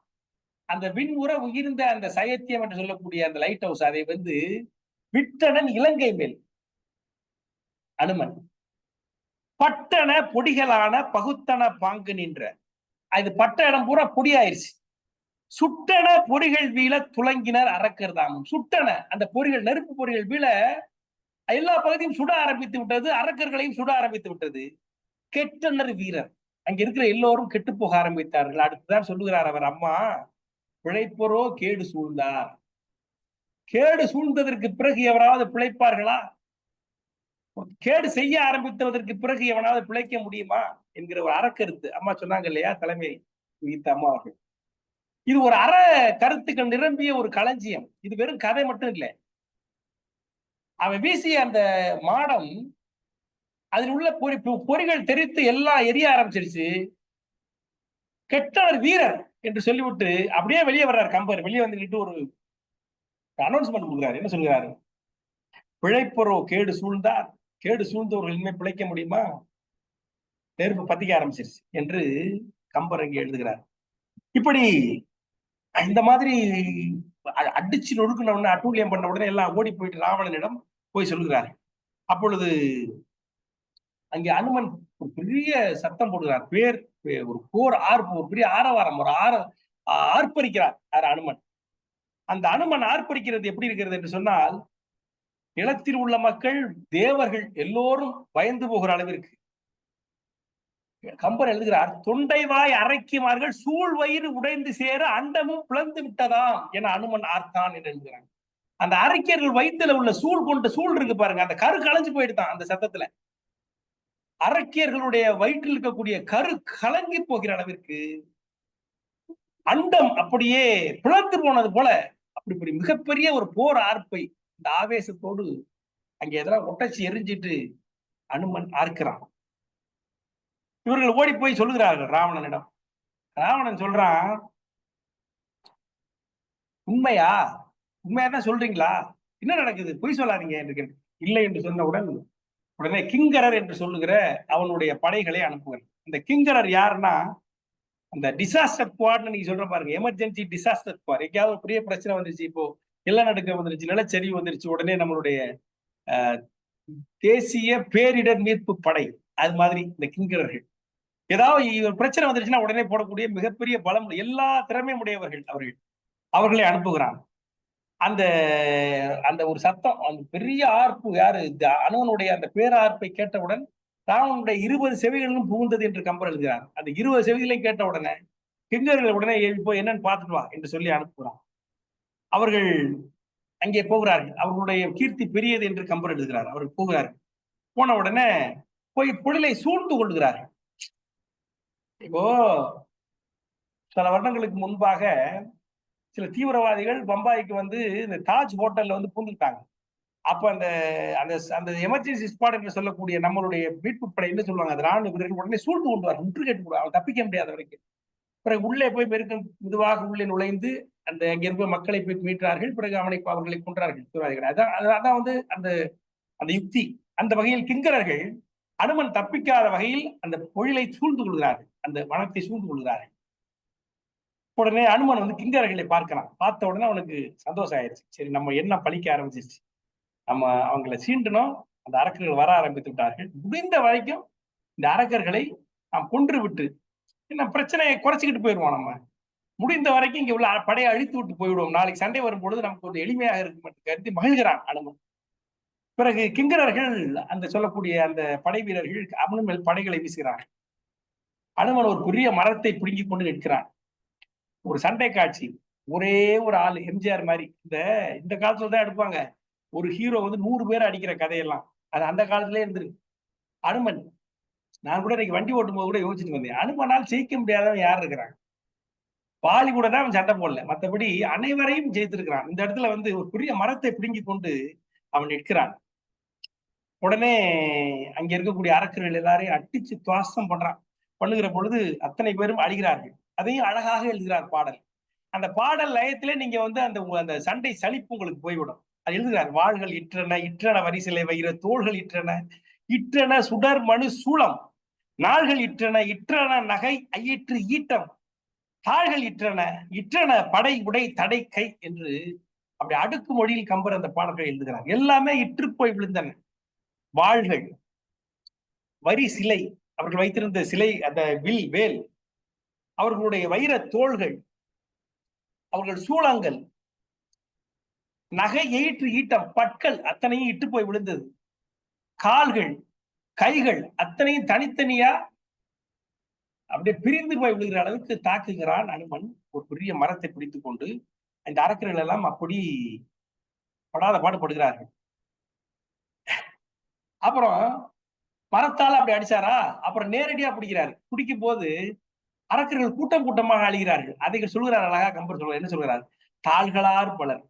அந்த விண் உற உயிர்ந்த அந்த சைத்தியம் என்று சொல்லக்கூடிய அந்த லைட் ஹவுஸ், அதை விட்டனன் இலங்கை மேல் அனுமன் பட்டண பொடிகளான பகுத்தன பாங்கு நின்ற, அது பட்ட இடம் பூரா பொடியாயிருச்சு. சுட்டன பொறிகள் வீழ துளங்கினர் அரக்கர்தாமும். சுட்டன அந்த பொறிகள், நெருப்பு பொறிகள் வீழ எல்லா பகுதியும் சுட ஆரம்பித்து விட்டது, அரக்கர்களையும் சுட ஆரம்பித்து விட்டது. கெட்டனர் வீரர், அங்க இருக்கிற எல்லோரும் கெட்டு போக ஆரம்பித்தார்கள். அடுத்துதான் சொல்லுகிறார் அவர், அம்மா பிழைப்போரோ கேடு சூழ்ந்தார். கேடு சூழ்ந்ததற்கு பிறகு எவராவது பிழைப்பார்களா? கேடு செய்ய ஆரம்பித்ததற்கு பிறகு எவனாவது பிழைக்க முடியுமா என்கிற ஒரு அறக்கருத்து அம்மா சொன்னாங்க இல்லையா, தலைமை வகித்த அம்மா அவர்கள். இது ஒரு அற கருத்துக்கள் நிரம்பிய ஒரு களஞ்சியம். இது வெறும் கதை மட்டும் இல்லை. அவன் வீசிய அந்த மாடம், அதில் உள்ள பொறிகள் தெரித்து எல்லாம் எரிய ஆரம்பிச்சிருச்சு. கெட்டவர் வீரர் என்று சொல்லிவிட்டு அப்படியே வெளியே வர்றார் கம்பர். வெளியே வந்துட்டு ஒரு அனௌன்ஸ்மெண்ட் கொடுக்குறாரு. என்ன சொல்கிறாரு, பிழைப்போரோ கேடு சூழ்ந்தார், கேடு சூழ்ந்தவர்கள் இனிமேல் பிழைக்க முடியுமா, நெருப்பு பத்திக்க ஆரம்பிச்சிருச்சு என்று கம்பர் அங்கே எழுதுகிறார். இப்படி இந்த மாதிரி அடிச்சு நொறுக்கின உடனே, அட்டூழியம் பண்ண உடனே எல்லாம் ஓடி போயிட்டு ராவணனிடம் போய் சொல்லுகிறார். அப்பொழுது அங்கே அனுமன் ஒரு பெரிய சத்தம் போடுகிறார். ஒரு போர் ஆர்ப்பு, ஒரு பெரிய ஆரவாரம், ஒரு ஆர்ப்பரிக்கிறார் அனுமன். அந்த அனுமன் ஆர்ப்பரிக்கிறது எப்படி இருக்கிறது என்று சொன்னால், நிலத்தில் உள்ள மக்கள், தேவர்கள் எல்லோரும் பயந்து போகிற அளவிற்கு. கம்பர் எழுதுகிறார், தொண்டைவாய் அரைக்குமார்கள் சூழ் வயிறு உடைந்து சேர அண்டமும் பிளந்து விட்டதாம் என அனுமன் ஆர்த்தான் என்று எழுதுகிறாங்க. அந்த அரக்கியர்கள் வயிற்றுல உள்ள சூழ் இருக்கு பாருங்க, அந்த கரு களைஞ்சு போயிடுதான் அந்த சத்தத்துல. அரக்கியர்களுடைய வயிற்றில் இருக்கக்கூடிய கரு கலங்கி போகிற அளவிற்கு அண்டம் அப்படியே பிளந்து போனது போல, அப்படி மிகப்பெரிய ஒரு போர் ஆர்ப்பை இந்த ஆவேசத்தோடு அங்கே எதெல்லாம் ஒட்டச்சி எரிஞ்சிட்டு அனுமன் ஆர்க்கிறான். இவர்கள் ஓடி போய் சொல்லுகிறார்கள் ராவணனிடம். ராவணன் சொல்றான், உண்மையாதான் சொல்றீங்களா, என்ன நடக்குது, பொய் சொல்லாதீங்க என்று இல்லை என்று சொன்னவுடன் உடனே கிங்கரர் என்று சொல்லுகிற அவனுடைய படைகளை அனுப்புகிறார். இந்த கிங்கரர் யாருன்னா, அந்த டிசாஸ்டர் ஸ்குவாட்னு நீங்க சொல்ற பாருங்க, எமர்ஜென்சி டிசாஸ்டர் ஸ்குவாட். எங்கேயாவது ஒரு பெரிய பிரச்சனை வந்துருச்சு, இப்போ நிலநடுக்கம் வந்துருச்சு, நிலச்சரிவு வந்துருச்சு, உடனே நம்மளுடைய தேசிய பேரிடர் மீட்பு படை. அது மாதிரி இந்த கிங்கரர்கள் ஏதாவது ஒரு பிரச்சனை வந்துருச்சுன்னா உடனே போடக்கூடிய மிகப்பெரிய பலம், எல்லா திறமையும் உடையவர்கள் அவர்கள். அவர்களை அனுப்புகிறான். அந்த அந்த ஒரு சத்தம், அந்த பெரிய ஆர்ப்பு, யாரு அனுமனுடைய அந்த பேரார்ப்பை கேட்டவுடன் ராவனுடைய 20 செவிகளிலும் புகுந்தது என்று கம்பர் எழுதுகிறார். அந்த 20 செவிகளையும் கேட்ட உடனே கிங்கர்கள் உடனே போய் என்னன்னு பார்த்துட்டு வா என்று சொல்லி அனுப்புகிறான். அவர்கள் அங்கே போகிறார்கள். அவர்களுடைய கீர்த்தி பெரியது என்று கம்பர் எழுதுகிறார். அவர்கள் போகிறார்கள். போன உடனே போய் பொழிலை சூழ்ந்து கொள்கிறார்கள். இப்போ சில வருடங்களுக்கு முன்பாக சில தீவிரவாதிகள் பம்பாய்க்கு வந்து இந்த தாஜ் ஹோட்டல்ல வந்து பூந்துட்டாங்க. அப்ப அந்த அந்த அந்த எமர்ஜென்சி ஸ்குவாட் என்று சொல்லக்கூடிய நம்மளுடைய மீட்பு படை என்ன சொல்லுவாங்க, அது ராணுவ வீரர்கள் உடனே சூழ்ந்து கொண்டு வர முற்றுகையிட்டு கூட அவன் தப்பிக்க முடியாத வரைக்கும். பிறகு உள்ளே போய் மெதுவாக உள்ளே நுழைந்து அந்த அங்க இருக்க மக்களை போய் மீட்டார்கள். பிறகு அவர்களை கொன்றார்கள் தீவிரவாதிகள். அதான் வந்து அந்த அந்த யுக்தி. அந்த வகையில் கிங்கரர்கள் அனுமன் தப்பிக்காத வகையில் அந்த பொழிலை சூழ்ந்து கொள்கிறார்கள், அந்த வனத்தை சூழ்ந்து கொள்கிறார்கள். உடனே அனுமன் வந்து கிங்கரர்களை பார்க்கிறான். பார்த்த உடனே அவனுக்கு சந்தோஷம் ஆயிடுச்சு. சரி, நம்ம என்ன பழிக்க ஆரம்பிச்சிருச்சு, நம்ம அவங்களை சீண்டணும். அந்த அரக்கர்கள் வர ஆரம்பித்து விட்டார்கள். முடிந்த வரைக்கும் இந்த அரக்கர்களை நாம் கொன்று விட்டு என்ன பிரச்சனையை குறைச்சிக்கிட்டு போயிடுவோம். நம்ம முடிந்த வரைக்கும் இங்க உள்ள படையை அழித்து விட்டு போய்விடுவோம். நாளைக்கு சண்டை வரும் பொழுது நமக்கு கொஞ்சம் எளிமையாக இருக்கும் என்று கருதி மகிழ்கிறான் அனுமன். பிறகு கிங்கரர்கள் அந்த சொல்லக்கூடிய அந்த படை வீரர்கள் அனுமன் மேல் படைகளை வீசுகிறார்கள். அனுமன் ஒரு பெரிய மரத்தை பிடுங்கிக் கொண்டு நிற்கிறான். ஒரு சண்டை காட்சி. ஒரே ஒரு ஆள், எம்ஜிஆர் மாதிரி. இந்த காலத்துல தான் எடுப்பாங்க. ஒரு ஹீரோ வந்து 100 பேர் அடிக்கிற கதையெல்லாம் அது அந்த காலத்திலே இருந்திருக்கு. அனுமன், நான் கூட இன்னைக்கு வண்டி ஓட்டும் போது கூட யோசிச்சுட்டு வந்தேன், அனுமனால் ஜெயிக்க முடியாதவன் யார் இருக்கிறாங்க? பாலி கூட தான் அவன் சண்டை போடல, மற்றபடி அனைவரையும் ஜெயித்திருக்கிறான். இந்த இடத்துல வந்து ஒரு பெரிய மரத்தை பிடுங்கி கொண்டு அவன் நிற்கிறான். உடனே அங்க இருக்கக்கூடிய அரக்கர்கள் எல்லாரையும் அடிச்சு துவாசம் பண்ணுகிற பொழுது அத்தனை பேரும் அழுகிறார்கள். அதையும் அழகாக எழுதுகிறார் பாடல். அந்த பாடல் லயத்திலே நீங்க வந்து அந்த சண்டை சலிப்பு உங்களுக்கு போய்விடும். அது எழுதுகிறார். வாள்கள் இற்றன இற்றன வரிசிலை வைர தோள்கள் இற்றன இற்றன சுடர் மனு சூளம் நாள்கள் இற்றன இற்றன நகை ஐயிற்று ஈட்டம் தாள்கள் இற்றன இற்றன படை உடை தடை கை என்று அப்படி அடுக்கு மொழியில் கம்பர் அந்த பாடல்கள் எழுதுகிறார். எல்லாமே இற்று போய் விழுந்தன. வாள்கள், வரி சிலை, அவர்கள் வைத்திருந்த சிலை, அந்த வேல், அவர்களுடைய வைர தோள்கள், அவர்கள் சூளங்கள், நகை எயிற்று ஈட்டம், பற்கள் அத்தனையும் இட்டு போய் விழுந்தது. கால்கள், கைகள் அத்தனையும் தனித்தனியா அப்படியே பிரிந்து போய் விழுகிற அளவுக்கு தாக்குகிறான் அனுமன். ஒரு பெரிய மரத்தை பிடித்துக் கொண்டு இந்த அரக்கர்கள் எல்லாம் அப்படி படாத பாடுபடுகிறார்கள். அப்புறம் மரத்தால அப்படி அடிச்சாரா, அப்புறம் நேரடியா பிடிக்கிறாரு. பிடிக்கும் போது அரக்கர்கள் கூட்டம் கூட்டமாக அழிகிறார்கள். அதை சொல்கிறார் அழகா கம்பர். சொல்றார், என்ன சொல்கிறார்? தாள்களால் பலர்,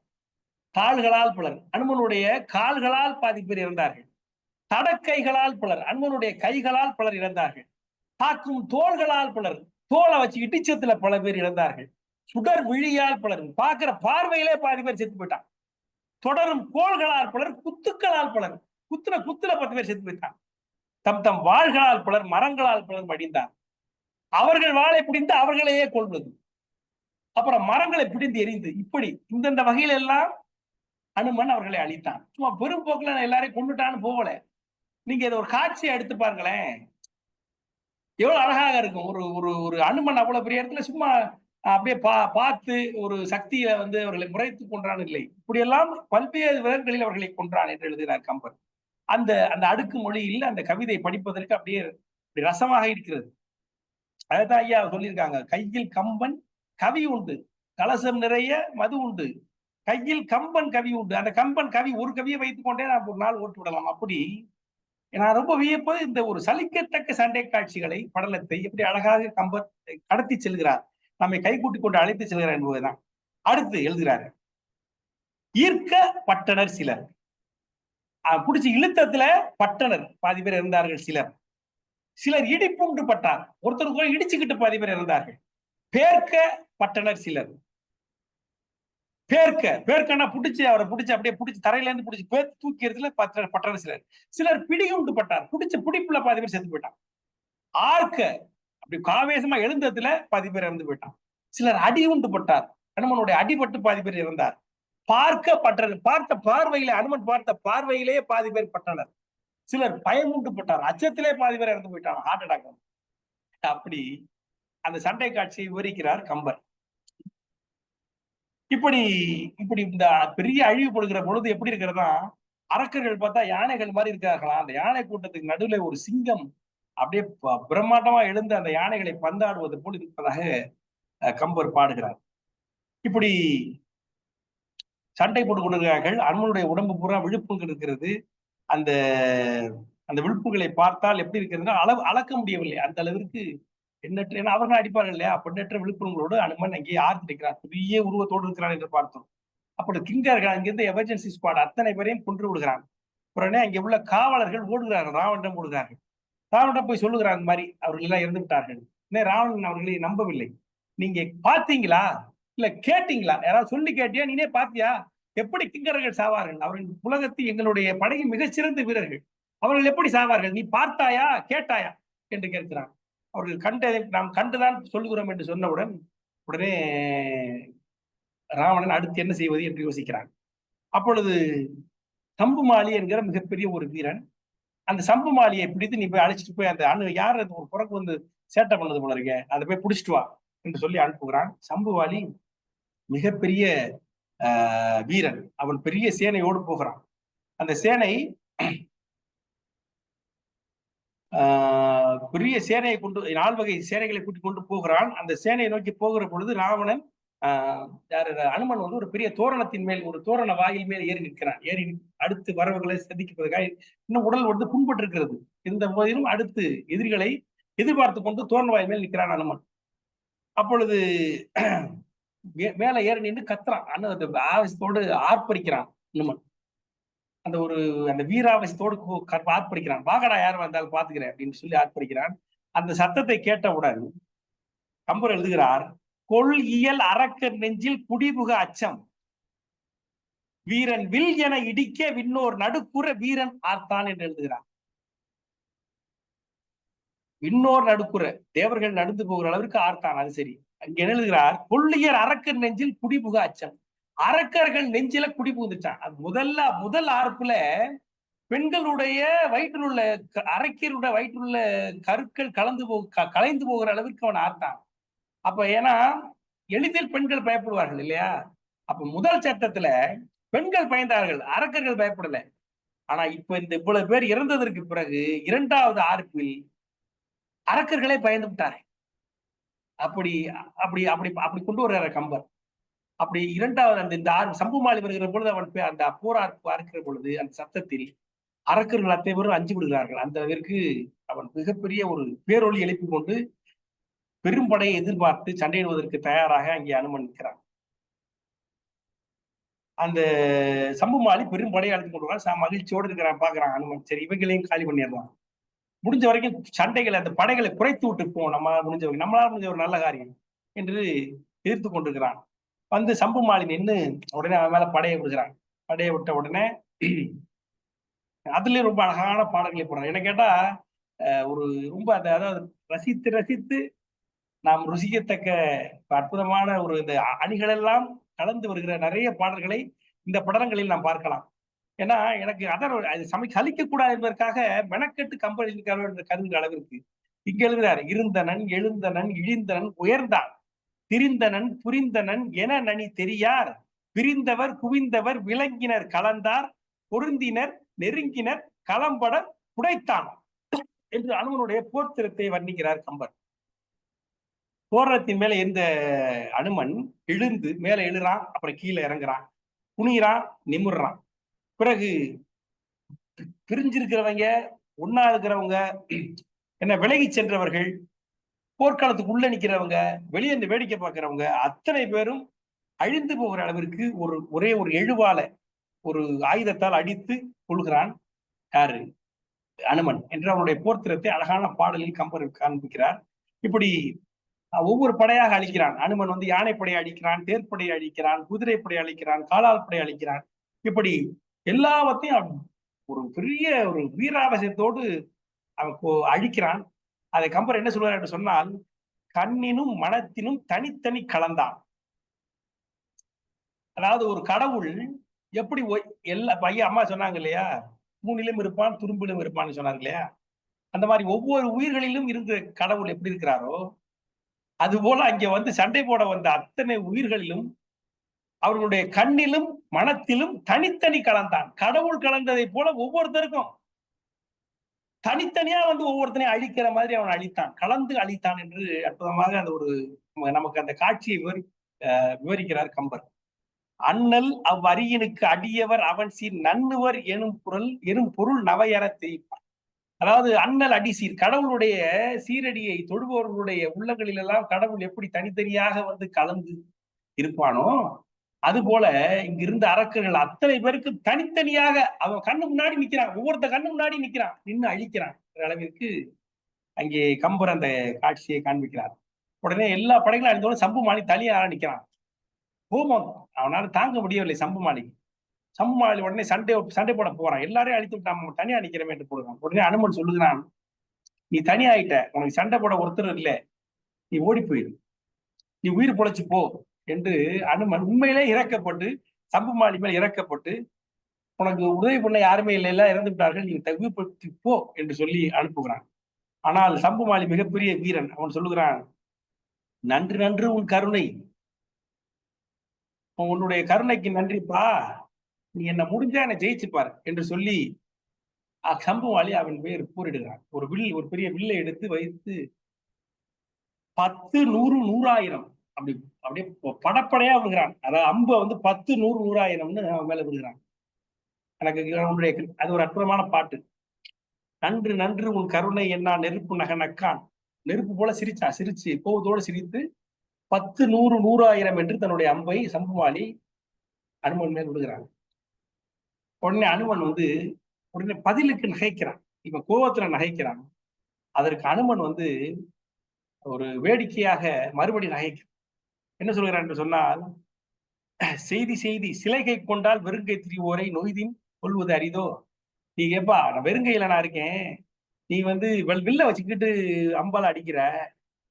தாள்களால் பலர். அனுமனுடைய கால்களால் பாதி பேர் இறந்தார்கள். தடக்கைகளால் பலர், அனுமனுடைய கைகளால் பலர் இறந்தார்கள். தாக்கும் தோள்களால் பலர், தோலை வச்சு இடிச்சத்துல பல பேர் இறந்தார்கள். சுடர் விழியால் பலர், பார்க்கிற பார்வையிலே பாதி பேர் செத்து போயிட்டான். தொடரும் கோள்களால் பலர், குத்துக்களால் பலர், குத்துன 10 பேர் செத்து போயிட்டான். தம் தம் வாள்களால் பலர், மரங்களால் பலர் மடிந்தார். அவர்கள் வாளை பிடிந்து அவர்களையே கொள்வது, அப்புறம் மரங்களை பிடிந்து எரிந்து, இப்படி இந்தந்த வகையில எல்லாம் அனுமன் அவர்களை அழித்தான். சும்மா பெரும் போக்குல எல்லாரையும் கொண்டுட்டான்னு போகல. நீங்க இதை ஒரு காட்சியை எடுத்து பாருங்களேன், எவ்வளவு அழகாக இருக்கும். ஒரு ஒரு ஒரு அனுமன் அவ்வளவு பெரிய இடத்துல சும்மா அப்படியே பார்த்து ஒரு சக்தியை வந்து அவர்களை முறைத்து கொன்றான் இல்லை, இப்படியெல்லாம் பல்வேறு விதங்களில் அவர்களை கொன்றான் என்று எழுதினார் கம்பர். அந்த அந்த அடுக்கு மொழியில் அந்த கவிதை படிப்பதற்கு அப்படியே ரசமாக இருக்கிறது. அதைத்தான் ஐயா சொல்லியிருக்காங்க. கையில் கம்பன் கவி உண்டு, கலசம் நிறைய மது உண்டு, கையில் கம்பன் கவி உண்டு. அந்த கம்பன் கவி, ஒரு கவியை வைத்துக் கொண்டே நான் ஒரு நாள் ஓட்டு விடலாம். அப்படி நான் ரொம்ப வியப்பது இந்த ஒரு சலிக்கத்தக்க சண்டை காட்சிகளை, படலத்தை எப்படி அழகாக கம்பர் கடத்தி செல்கிறார், நம்மை கைகூட்டி கொண்டு அழைத்து செல்கிறார் என்பதுதான். அடுத்து எழுதுகிறார், ஈர்க்க பட்டனர் சிலர். பிடிச்சி இழுத்தத்துல பட்டனர் பாதி பேர் இருந்தார்கள். சிலர் இடிப்புண்டு பட்டார், ஒருத்தருக்கு இடிச்சுக்கிட்டு பாதி பேர் இருந்தார்கள். பேர்க்க பட்டனர் சிலர். பேர்க்கனா பிடிச்சி அவரை பிடிச்சி அப்படியே பிடிச்சி தரையில இருந்து பிடிச்சி பேர் தூக்கிறதுல பட்டனர் சிலர். சிலர் பிடிகுண்டு பட்டார், பிடிச்ச பிடிப்புல பாதி பேர் செத்து போயிட்டான். ஆர்க்க அப்படி காவேசமா எழுந்ததுல பாதி பேர் இறந்து போயிட்டான். சிலர் அடி உண்டு பட்டார், அனுமனுடைய அடிபட்டு பாதி பேர் இறந்தார். பார்க்க பட்டனர், பார்த்த பார்வையில, அனுமன் பார்த்த பார்வையிலேயே பாதி பேர் பட்டனர். சிலர் பயமுண்டுப்பட்டார். அச்சத்திலே பாதி பேர் இறந்து போயிட்டாங்க, ஹார்ட் அட்டாக். அப்படி அந்த சண்டை காட்சியை விவரிக்கிறார் கம்பர். இப்படி இப்படி இந்த பெரிய அழிவுபடுகிற பொழுது எப்படி இருக்கிறதா, அரக்கர்கள் பார்த்தா யானைகள் மாதிரி இருக்கார்களாம். அந்த யானை கூட்டத்துக்கு நடுவில் ஒரு சிங்கம் அப்படியே பிரம்மாண்டமா எழுந்து அந்த யானைகளை பந்தாடுவது போல் இருப்பதாக கம்பர் பாடுகிறார். இப்படி சண்டை போட்டுக் கொண்டிருக்கிறார்கள். அனுமனுடைய உடம்பு பூரா விழுப்புகள் இருக்கிறது. அந்த அந்த விழுப்புகளை பார்த்தால் எப்படி இருக்கிறதுனா அளக்க முடியவில்லை. அந்த அளவிற்கு எண்ணற்ற, ஏன்னா அவர்கள் அடிப்பார்கள் இல்லையா, பெண்ணற்ற விழுப்புங்களோடு அனுமன் அங்கே ஆர்த்திருக்கிறார். பெரிய உருவத்தோடு இருக்கிறான் என்று பார்த்தோம். அப்படி கிங்கர்கள் அங்கிருந்து எமர்ஜென்சி ஸ்குவாட் அத்தனை பேரையும் கொன்று விடுகிறான். உடனே அங்கே உள்ள காவலர்கள் ஓடுகிறார்கள், ராவணன் ஓடுகிறார்கள். ராவணன் போய் சொல்லுகிறாங்க, மாதிரி அவர்கள் எல்லாம் இறந்து விட்டார்கள். ராவணன் அவர்களை நம்பவில்லை. நீங்க பாத்தீங்களா இல்ல கேட்டீங்களா? யாராவது சொல்லி கேட்டியா? நீனே பாத்தியா? எப்படி கிங்கர்கள் சாவார்கள்? அவர்கள் உலகத்தில் எங்களுடைய படையின் மிகச்சிறந்த வீரர்கள், அவர்கள் எப்படி சாவார்கள்? நீ பார்த்தாயா கேட்டாயா என்று கேட்கிறான். அவர்கள் கண்டதை நாம் கண்டுதான் சொல்லுகிறோம் என்று சொன்னவுடன் உடனே ராவணன் அடுத்து என்ன செய்வது என்று யோசிக்கிறான். அப்பொழுது சம்புமாலி என்கிற மிகப்பெரிய ஒரு வீரன், அந்த சம்புமாலியை பிடித்து நீ போய் அழைச்சிட்டு போய் அந்த யார் ஒரு குரங்கு வந்து சேட்டை பண்ணது போல இருக்க, அதை போய் பிடிச்சிட்டு வா என்று சொல்லி அனுப்புகிறான். சம்புவாலி மிகப்பெரிய வீரன், அவன் பெரிய சேனையோடு போகிறான். அந்த சேனை பெரிய சேனையை கொண்டு 4 வகை சேனைகளை கூட்டிக் கொண்டு போகிறான். அந்த சேனையை நோக்கி போகிற பொழுது ராவணன் அனுமன் வந்து ஒரு பெரிய தோரணத்தின் மேல், ஒரு தோரண வாயில் மேல் ஏறி நிற்கிறான். ஏறி அடுத்து வரவுகளை சந்திப்பதற்காக இன்னும் உடல் வந்து புண்பட்டு இருக்கிறது. இருந்த போதிலும் அடுத்து எதிரிகளை எதிர்பார்த்து கொண்டு தோரண வாயில் மேல் நிற்கிறான் அனுமன். அப்பொழுது மேல ஏறி நின்று கத்துறான். ஆவேசத்தோடு ஆர்ப்பரிக்கிறான் அனுமன். அந்த வீராவேசத்தோடு ஆர்ப்பரிக்கிறான். வாகடா யார் வந்தாலும் பாத்துக்கிறேன் அப்படின்னு சொல்லி ஆர்ப்பரிக்கிறான். அந்த சத்தத்தை கேட்டவுடன் கம்பர் எழுதுகிறார், கொள் இயல் அரக்க நெஞ்சில் குடிபுக அச்சம், வீரன் வில் என இடிக்க விண்ணோர் நடுக்குற வீரன் ஆர்த்தான் என்று எழுதுகிறார். விண்ணோர் நடுக்குற, தேவர்கள் நடந்து போகிற அளவிற்கு ஆர்த்தான். அது சரி. அங்க எழுதுகிறார், கொள்ளியர் அரக்கர் நெஞ்சில் குடிபுக அச்சம். அரக்கர்கள் நெஞ்சில குடி புகுந்துச்சான். அது முதல் ஆர்ப்புல பெண்களுடைய வயிற்றில் உள்ள அரக்கருடைய வயிற்றில் உள்ள கருக்கள் கலைந்து போகிற அளவிற்கு அவன் ஆர்த்தான். அப்ப ஏன்னா எளிதில் பெண்கள் பயப்படுவார்கள் இல்லையா? அப்ப முதல் சட்டத்துல பெண்கள் பயந்தார்கள், அரக்கர்கள் பயப்படல. ஆனா இப்ப இந்த இவ்வளவு பேர் இறந்ததற்கு பிறகு 2வது ஆர்ப்பில் அரக்கர்களே பயந்து விட்டார்கள். அப்படி அப்படி அப்படி அப்படி கொண்டு வர்றாரு கம்பர். அப்படி 2வது இந்த சம்புமாலி வருகிற பொழுது அவன் அந்த போராட்டம் பார்க்கிற பொழுது அந்த சத்தத்தில் அரக்கர்கள் அத்தனை பேரும் அஞ்சு விடுகிறார்கள். அந்த அளவிற்கு அவன் மிகப்பெரிய ஒரு பேரொளி எழுப்பி கொண்டு பெரும் படையை எதிர்பார்த்து சண்டையிடுவதற்கு தயாராக அங்கே அனுமன் நிற்கிறான். அந்த சம்புமாலி பெரும் படையை அழைத்து கொண்டு வரான். மகிழ்ச்சியோடு இருக்கிறான், பாக்குறான் அனுமன். சரி, இவங்களையும் காலி பண்ணிடலாம், முடிஞ்ச வரைக்கும் சண்டைகளை அந்த படைகளை குறைத்து விட்டு போவோம், நம்மளால முடிஞ்ச ஒரு நல்ல காரியம் என்று எதிர்த்து கொண்டிருக்கிறான். வந்து சம்புமாலி நின்று உடனே அவன் மேல படையை விடுகிறான். படையை விட்ட உடனே அதுலயும் ரொம்ப அழகான பாடல்களை போடுறான். என்ன கேட்டா ஒரு ரொம்ப அதாவது ரசித்து ரசித்து நாம் ருசிக்கத்தக்க அற்புதமான ஒரு இந்த அணிகள் எல்லாம் கலந்து வருகிற நிறைய பாடல்களை இந்த படலங்களில் நாம் பார்க்கலாம். ஏன்னா எனக்கு சலிக்க கூடாது என்பதற்காக மெனக்கெட்டு கம்பர் எழுதியிருக்காரு என்ற கருதுகிற அளவிற்கு இங்க எழுதுறாரு. இருந்தனன் எழுந்தனன் இழிந்தனன் உயர்ந்தான், திரிந்தனன் புரிந்தனன் என நனி தெரியார், பிரிந்தவர் குவிந்தவர் விளங்கினர் கலந்தார், பொருந்தினர் நெருங்கினர் களம்பட புடைத்தான் என்று அனுமனுடைய போர்த்திரத்தை வர்ணிக்கிறார் கம்பர். போர்த்தின் மேல இருந்த அனுமன் எழுந்து மேல எழுறான், அப்புறம் கீழே இறங்குறான், குனிறான், நிமிர்றான். பிறகு பிரிஞ்சிருக்கிறவங்க, ஒன்னா இருக்கிறவங்க, என்ன விலகி சென்றவர்கள், போர்க்காலத்துக்கு உள்ள நிக்கிறவங்க, வெளியே இந்த வேடிக்கை பார்க்கிறவங்க அத்தனை பேரும் அழிந்து போகிற அளவிற்கு ஒரே ஒரு எழுவால ஒரு ஆயுதத்தால் அடித்து கொள்கிறான் யாரு? அனுமன் என்று அவனுடைய போர்த்திரத்தை அழகான பாடலில் கம்பர் காண்பிக்கிறார். இப்படி ஒவ்வொரு படையாக அழிக்கிறான். அனுமன் வந்து யானைப்படையை அழிக்கிறான், தேர்ப்படையை அழிக்கிறான், குதிரைப்படையை அழிக்கிறான், காலால் படையை அழிக்கிறான். இப்படி எல்லாவற்றையும் ஒரு பெரிய ஒரு வீராவசத்தோடு அவன் அழிக்கிறான். அதை கம்பர் என்ன சொல்றார் என்று சொன்னால், கண்ணினும் மனத்தினும் தனித்தனி கலந்தான். அதாவது ஒரு கடவுள் எப்படி எல்லா பையன் அம்மா சொன்னாங்க இல்லையா, தூணிலும் இருப்பான், துரும்பிலும் இருப்பான்னு சொன்னார் இல்லையா? அந்த மாதிரி ஒவ்வொரு உயிர்களிலும் இருந்த கடவுள் எப்படி இருக்கிறாரோ, அது போல அங்கே வந்து சண்டை போட வந்த அத்தனை உயிர்களிலும் அவர்களுடைய கண்ணிலும் மனத்திலும் தனித்தனி கலந்தான். கடவுள் கலந்ததை போல ஒவ்வொருத்தருக்கும் தனித்தனியா வந்து ஒவ்வொருத்தனையும் அழிக்கிற மாதிரி அவன் அழித்தான், கலந்து அழித்தான் என்று அற்புதமாக அந்த ஒரு நமக்கு அந்த காட்சியை விவரிக்கிறார் கம்பர். அண்ணல் அவ்வரியனுக்கு அடியவர் அவன் சீர் நன்னுவர் எனும் பொருள் நவையற தேய்ப்பான். அதாவது அண்ணல் அடி சீர், கடவுளுடைய சீரடியை தொழுபவர்களுடைய உள்ளங்களில் எல்லாம் கடவுள் எப்படி தனித்தனியாக வந்து கலந்து இருப்பானோ, அது போல இங்க இருந்த அரக்கர்கள் அத்தனை பேருக்கு தனித்தனியாக அவன் கண்ணு முன்னாடி நிக்கிறான், ஒவ்வொருத்த கண்ணு முன்னாடி நிக்கிறான், நின்று அழிக்கிறான் அளவிற்கு அங்கே கம்பர் அந்த காட்சியை காண்பிக்கிறார். உடனே எல்லா படைகளும் அழிந்தோட சம்புமாலி தனியா நிக்கிறான். கோபம் அவனால தாங்க முடியவில்லை சம்புமாலிக்கு. சம்புமாலி உடனே சண்டை போட போறான். எல்லாரையும் அழித்து விட்டு நம்ம தனியா நிக்கிறமே என்று போடுறான். உடனே அனுமன் சொல்லுகிறான், நீ தனியாயிட்ட, உனக்கு சண்டை போட ஒருத்தர் இல்லை, நீ ஓடி போயிரு, நீ உயிர் பொழைச்சு போ என்று அனுமன் உண்மையிலே இறக்கப்பட்டு சம்புமாலி மேல் இறக்கப்பட்டு, உனக்கு உதவி பண்ண யாருமே இல்லை, எல்லாம் இறந்து விட்டார்கள், நீ தகுதிப்படுத்தி போ என்று சொல்லி அனுப்புகிறான். ஆனால் சம்புமாலி மிகப்பெரிய வீரன். அவன் சொல்லுகிறான், நன்று நன்று உன் கருணை, உன்னுடைய கருணைக்கு நன்றிப்பா, நீ என்ன முடிஞ்சா என்ன ஜெயிச்சுப்பார் என்று சொல்லி சம்புமாலி அவன் பேர் போரிடுகிறான். ஒரு பெரிய வில்லை எடுத்து வைத்து 10 100 100,000 அப்படி அப்படியே படப்படையா விடுகிறான். அதாவது அம்பை வந்து 10 100 100,000 அவன் மேல விடுகிறான். எனக்கு அது ஒரு அற்புதமான பாட்டு. நன்று நன்று உன் கருணை என்ன நெருப்பு நகனக்கான், நெருப்பு போல சிரிச்சு கோபத்தோடு சிரித்து 10 100 100,000 என்று தன்னுடைய அம்பை சம்புமாலி அனுமன் மேல் விடுகிறான். உடனே அனுமன் வந்து உடனே பதிலுக்கு நகைக்கிறான். இவன் கோபத்துல நகைக்கிறான். அதற்கு அனுமன் வந்து ஒரு வேடிக்கையாக மறுபடி நகைக்கிறான். என்ன சொல்கிறான் என்று சொன்னால், செய்தி சிலைகை கொண்டால் வெறுங்கை திரிவோரை நொய்தின் கொள்வது அரிதோ. நீ கேப்பா, நான் வெறுங்கையில நான் இருக்கேன், நீ வந்து வில்ல வச்சுக்கிட்டு அம்பால அடிக்கிற,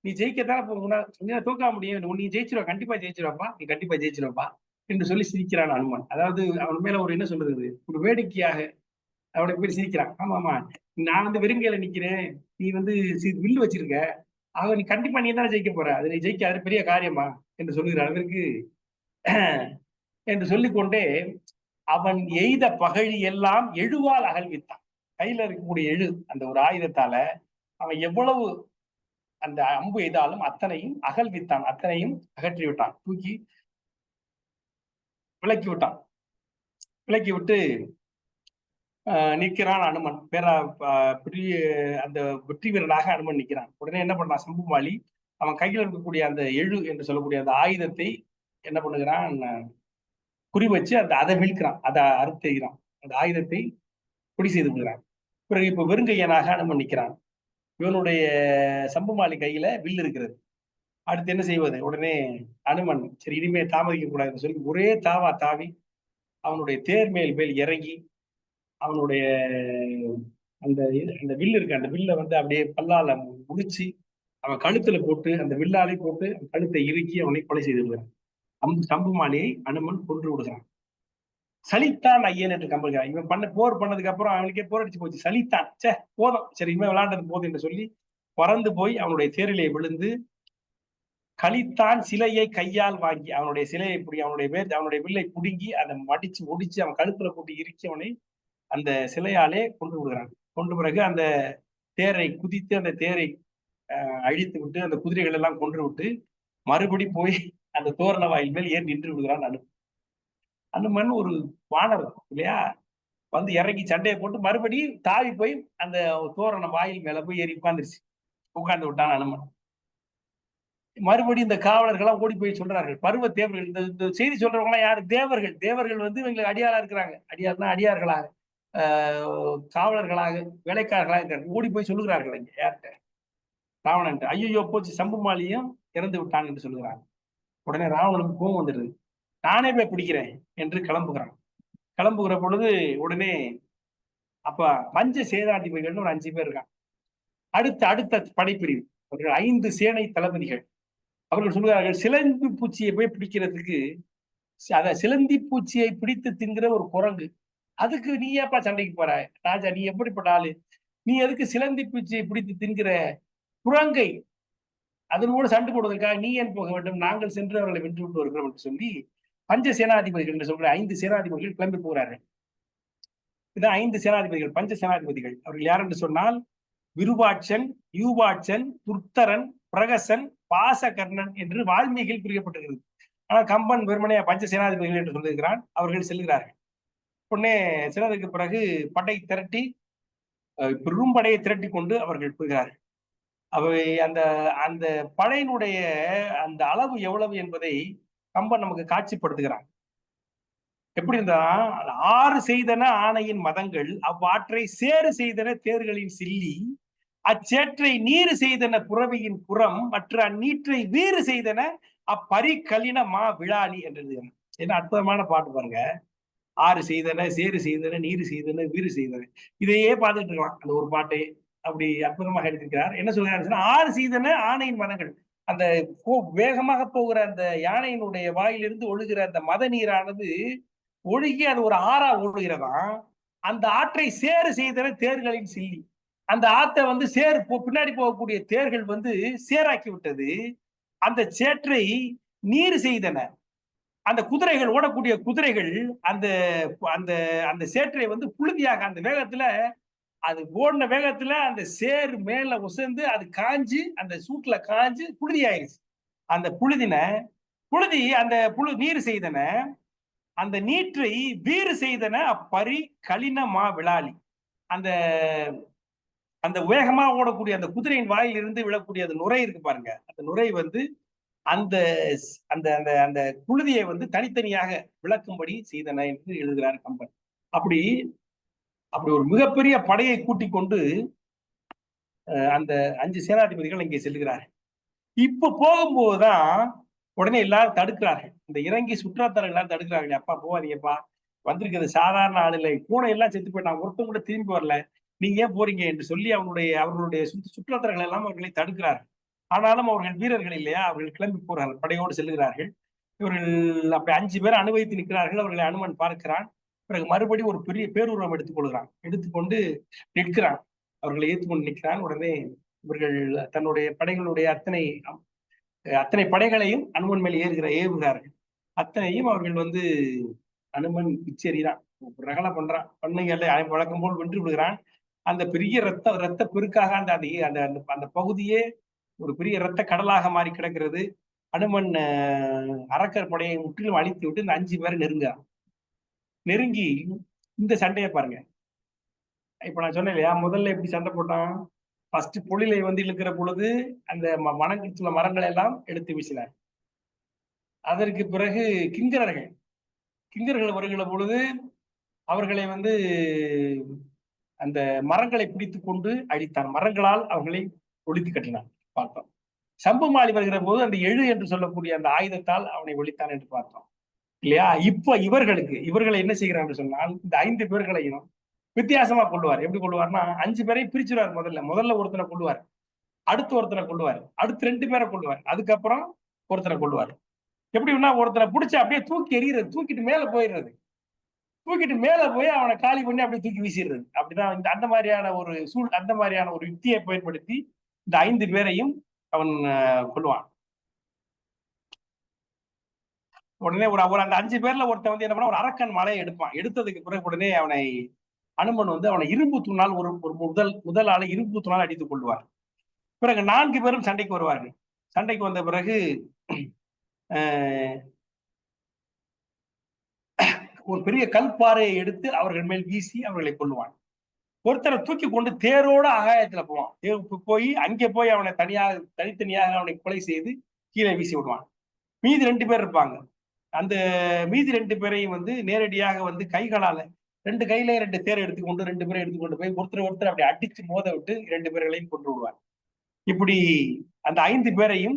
நீ ஜெயிக்கத்தானே தூக்க முடியும், நீ ஜெயிச்சிருவா, கண்டிப்பா ஜெயிச்சிருவாப்பா, நீ கண்டிப்பா ஜெயிச்சிருவாப்பா என்று சொல்லி சிரிக்கிறான் அனுமன். அதாவது அவன் மேல ஒரு என்ன சொல்றது, ஒரு வேடிக்கையாக அவனை போய் சிரிக்கிறான். ஆமா நான் வந்து வெறுங்கையில நிக்கிறேன், நீ வந்து வில்லு வச்சிருக்க, ஆக நீ கண்டிப்பா நீ தானே ஜெயிக்க போற, அது நீ ஜெயிக்க அது பெரிய காரியமா என்று சொல்லுகிற அளவிற்கு என்று சொல்லிக்கொண்டே அவன் எய்த பகழி எல்லாம் எழுவால் அகழ்வித்தான். கையில இருக்கக்கூடிய எழு அந்த ஒரு ஆயுதத்தால அவன் எவ்வளவு அந்த அம்பு எய்தாலும் அத்தனையும் அகழ்வித்தான், அத்தனையும் அகற்றி விட்டான், தூக்கி விலக்கி விட்டான். விலக்கி விட்டு நிற்கிறான் அனுமன். பெரிய அந்த வெற்றி வீரனாக அனுமன் நிற்கிறான். உடனே என்ன பண்ணான் சம்புமாலி, அவன் கையில் இருக்கக்கூடிய அந்த எழு என்று சொல்லக்கூடிய அந்த ஆயுதத்தை என்ன பண்ணுகிறான், குறி வச்சு அதை வீழ்க்கிறான், அதை அறுத்துகிறான், அந்த ஆயுதத்தை பொடி செய்து விடுகிறான். பிறகு இப்ப வெறுங்கையனாக அனுமன் நிற்கிறான். இவனுடைய சம்புமாலி கையில வில் இருக்கிறது. அடுத்து என்ன செய்வது? உடனே அனுமன் சரி இனிமே தாமதிக்க கூடாதுன்னு சொல்லி ஒரே தாவி அவனுடைய தேர் மேல் இறங்கி அவனுடைய அந்த அந்த வில்லு இருக்கு, அந்த வில்லை வந்து அப்படியே பல்லால முடிச்சு அவன் கழுத்துல போட்டு அந்த வில்லாலை போட்டு கழுத்தை இறுக்கி அவனை கொலை செய்து விடுகிறான். சம்புமாலியை அனுமன் கொன்று விடுகிறான். சலித்தான் ஐயன் என்று கம்பல்கிறான். இவன் போர் பண்ணதுக்கு அப்புறம் அவனுக்கே போர் அடிச்சு போச்சு, சலித்தான், சே போதும், சரி இனிமே விளையாண்டது போதும் என்று சொல்லி பறந்து போய் அவனுடைய தேரிலே விழுந்து கலித்தான் சிலையை கையால் வாங்கி அவனுடைய சிலையை அவனுடைய வில்லை புடுங்கி அதை மடிச்சு ஒடிச்சு அவன் கழுத்துல போட்டு இறுக்கி அவனை அந்த சிலையாலே கொண்டு விடுகிறான். கொண்டு பிறகு அந்த தேரை குதித்து அந்த தேரை அழித்து விட்டு அந்த குதிரைகள் எல்லாம் கொன்று விட்டு மறுபடி போய் அந்த தோரண வாயில் மேல் ஏறி நின்று விடுகிறான் அனுமன். ஒரு வானர் இல்லையா, வந்து இறங்கி சண்டையை போட்டு மறுபடி தாவி போய் அந்த தோரண வாயில் மேல போய் ஏறி உட்கார்ந்து விட்டான் அனுமன். மறுபடியும் இந்த காவலர்கள்லாம் ஓடி போய் சொல்றார்கள், பருவ தேவர்கள், இந்த செய்தி சொல்றவங்க எல்லாம் யாரு, தேவர்கள் வந்து இவங்களுக்கு அடியாரா இருக்கிறாங்க, அடியார்களாக காவலர்களாக வேலைக்காரர்களாக இருக்கிறாங்க. ஓடி போய் சொல்லுகிறார்கள் இங்க யார்கிட்ட, ராவணன். ஐயோ போச்சு, சம்புமாலியும் இறந்து விட்டான் என்று சொல்லுகிறாங்க. உடனே ராவணனுக்கு கோபம் வந்துடுது, நானே போய் பிடிக்கிறேன் என்று கிளம்புகிற பொழுது உடனே அப்ப பஞ்ச சேதாதிபதிகள் ஒரு 5 பேர் இருக்காங்க. அடுத்த படைப்பிரிவு அவர்கள் 5 சேனை தளபதிகள். அவர்கள் சொல்கிறார்கள், சிலந்தி பூச்சியை போய் பிடிக்கிறதுக்கு, சிலந்தி பூச்சியை பிடித்து தின்கிற ஒரு குரங்கு அதுக்கு நீ ஏப்பா சண்டைக்கு போற? ராஜா, நீ எப்படிப்பட்ட ஆளு? நீ எதுக்கு சிலந்தி பூச்சியை பிடித்து தின்கிற குரங்கை அதன் கூட சண்டை போடுவதற்காக நீ ஏன் போக வேண்டும்? நாங்கள் சென்று அவர்களை வென்று விட்டு வருகிறோம் என்று சொல்லி பஞ்ச சேனாதிபதிகள் என்று சொல்ற 5 சேனாதிபதிகள் கிளம்பி போகிறார்கள். இதான் 5 சேனாதிபதிகள், பஞ்ச சேனாதிபதிகள். அவர்கள் யார் என்று சொன்னால் விருபாட்சன், யூபாட்சன், துர்த்தரன், பிரகசன், பாசகர்ணன் என்று வால்மீகியில் பிரிக்கப்பட்டிருக்கிறது. ஆனால் கம்பன் வெறுமனே பஞ்ச சேனாதிபதிகள் என்று சொல்லுகிறான். அவர்கள் செல்கிறார்கள். உடனே சிலருக்கு பிறகு படை திரட்டி பெரும் படையை திரட்டி கொண்டு அவர்கள் போகிறார்கள். அவை அந்த அந்த படையினுடைய அந்த அளவு எவ்வளவு என்பதை கம்பன் நமக்கு காட்சிப்படுத்துகிறான். எப்படி இருந்தா, 6 செய்தன ஆணையின் மதங்கள், அவ்வாற்றை சேறு செய்தன தேர்களின் சில்லி, அச்சேற்றை நீரு செய்தன புறவியின் புறம், மற்ற அந்நீற்றை வீறு செய்தன அப்பரி கலின மா விழாலி என்றது. என்ன அற்புதமான பாட்டு பாருங்க. 6 செய்தன, சேறு செய்தன, நீரு செய்தன, வீறு செய்தன. இதையே பார்த்துட்டு இருக்கலாம் அந்த ஒரு பாட்டை. அப்படி அற்புதமாக எழுதியிருக்கிறார். என்ன சொல்கிறார்? 6 செய்தன ஆணையின் மதங்கள். அந்த வேகமாக போகிற அந்த யானையினுடைய வாயிலிருந்து ஒழுகிற அந்த மத நீரானது ஒழுகி அது ஒரு ஆறா ஒழுகிறதாம். அந்த ஆற்றை சேறு செய்தன தேர்களின் சில்லி. அந்த ஆத்தை வந்து சேர் பின்னாடி போகக்கூடிய தேர்கள் வந்து சேராக்கி விட்டது. அந்த சேற்றை நீர் செய்தன. அந்த குதிரைகள், ஓடக்கூடிய குதிரைகள் அந்த அந்த அந்த சேற்றை வந்து புழுதியாக அந்த வேகத்துல, அது ஓடின வேகத்துல அந்த சேர் மேல உசந்து அது காஞ்சு அந்த சூட்ல காஞ்சு புழுதி ஆயிடுச்சு. அந்த புழுதி அந்த நீர் செய்தன, அந்த நீற்றை வீறு செய்தன அப்பரி கலின மா விழாலி. அந்த அந்த வேகமா ஓடக்கூடிய அந்த குதிரையின் வாயில் இருந்து விழக்கூடிய அந்த நுரை இருக்கு பாருங்க. அந்த நுரை வந்து அந்த அந்த அந்த அந்த புழுதியை வந்து தனித்தனியாக விளக்கும்படி செய்தன என்று எழுதுகிறார் கம்பன். அப்படி அப்படி ஒரு மிகப்பெரிய படையை கூட்டிக் கொண்டு அந்த 5 சேனாதிபதிகள் இங்கே செல்கிறார்கள். இப்ப போகும்போதுதான் உடனே எல்லாரும் தடுக்கிறார்கள். இந்த இறங்கி சுற்றுலாத்தலர்கள் எல்லாரும் தடுக்கிறார்கள். அப்பா போவாதீங்கப்பா, வந்திருக்கிறது சாதாரண ஆள் இல்லை, பூனை எல்லாம் செத்து போயிட்டான், ஒருத்தம் கூட திரும்பி வரல, நீங்க ஏன் போறீங்க என்று சொல்லி அவர்களுடைய சுற்றுலாத்தலர்கள் எல்லாம் அவர்களை தடுக்கிறார்கள். ஆனாலும் அவர்கள் வீரர்கள் இல்லையா, அவர்கள் கிளம்பி போறார்கள், படையோடு செல்லுகிறார்கள். இவர்கள் அப்படி 5 பேர் அனுபவித்து நிற்கிறார்கள். அவர்களை அனுமன் பார்க்கிறான். பிறகு மறுபடியும் ஒரு பெரிய பேருருவம் எடுத்துக்கொள்கிறான். எடுத்துக்கொண்டு நிற்கிறான். அவர்களை ஏற்றுக்கொண்டு நிற்கிறான். உடனே இவர்கள் தன்னுடைய படைகளுடைய அத்தனை படைகளையும் அனுமன் மேல் ஏவுகிறார்கள். அத்தனையும் அவர்கள் வந்து அனுமன் பிச்செறிகிறான், ரகலை பண்றான், பண்ணைகளை வழக்கம் போல் வென்று விடுகிறான். அந்த பெரிய ரத்த பெருக்காக அந்த அந்த அந்த பகுதியே ஒரு பெரிய ரத்த கடலாக மாறி கிடக்கிறது. அனுமன் அரக்கர் படையை முற்றிலும் அழித்து விட்டு இந்த 5 பேரை நெருங்கி இந்த சண்டையை பாருங்க. இப்ப நான் சொன்னேன் இல்லையா, முதல்ல எப்படி சண்டை போட்டான்? ஃபர்ஸ்ட் பொழிலை வந்து இழுக்கிற பொழுது அந்த வனங்கில் மரங்களை எல்லாம் எடுத்து வீசினார். அதற்கு பிறகு கிங்கர்கள் வருகிற பொழுது அவர்களை வந்து அந்த மரங்களை பிடித்துக் கொண்டு அழித்தான். மரங்களால் அவர்களை ஒழித்து கட்டினான் பார்த்தோம். சம்புமாலி வருகிற போது அந்த எழு என்று சொல்லக்கூடிய அந்த ஆயுதத்தால் அவனை ஒழித்தான் என்று பார்த்தோம் இல்லையா. இப்ப இவர்களை என்ன செய்கிறார் சொன்னால், இந்த 5 பேர்களையும் வித்தியாசமா கொள்ளுவார். எப்படி கொள்ளுவார்னா, 5 பேரையும் பிரிச்சுருவார். முதல்ல ஒருத்தனை கொள்ளுவார், அடுத்து ஒருத்தனை கொள்ளுவார், அடுத்து 2 பேரை கொள்ளுவார், அதுக்கப்புறம் ஒருத்தனை கொள்ளுவார். எப்படின்னா, ஒருத்தனை பிடிச்சி அப்படியே தூக்கி எறிகிறது, தூக்கிட்டு மேல போயிடுறது, தூக்கிட்டு மேல போய் அவனை காலி பண்ணி அப்படியே தூக்கி வீசிடுறது. அப்படிதான் அந்த மாதிரியான ஒரு யுக்தியை பயன்படுத்தி இந்த 5 பேரையும் அவன் கொள்ளுவான். உடனே அந்த 5 பேர்ல ஒருத்தன் வந்து என்ன பண்ண, ஒரு அரக்கன் மலையை எடுப்பான். எடுத்ததுக்கு பிறகு உடனே அவனை அனுமன் வந்து அவனை இரும்பு தூணால் ஒரு முதல் ஆளை இரும்பு தூணால் அடித்துக் கொள்வார். பிறகு 4 பேரும் சண்டைக்கு வருவார்கள். சண்டைக்கு வந்த பிறகு ஒரு பெரிய கல்பாறையை எடுத்து அவர்கள் மேல் வீசி அவர்களை கொள்ளுவான். ஒருத்தரை தூக்கி கொண்டு தேரோட ஆகாயத்துல போவான். அங்கே போய் அவனை தனித்தனியாக அவனை கொலை செய்து கீழே வீசி விடுவான். மீதி 2 பேர் இருப்பாங்க. அந்த மீதி 2 பேரையும் வந்து நேரடியாக வந்து கைகளால 2 கையில 2 தேரை எடுத்துக்கொண்டு 2 பேரை எடுத்துக்கொண்டு போய் ஒருத்தர் அப்படி அடிச்சு மோத விட்டு 2 பேர்களையும் கொண்டு விடுவார். இப்படி அந்த 5 பேரையும்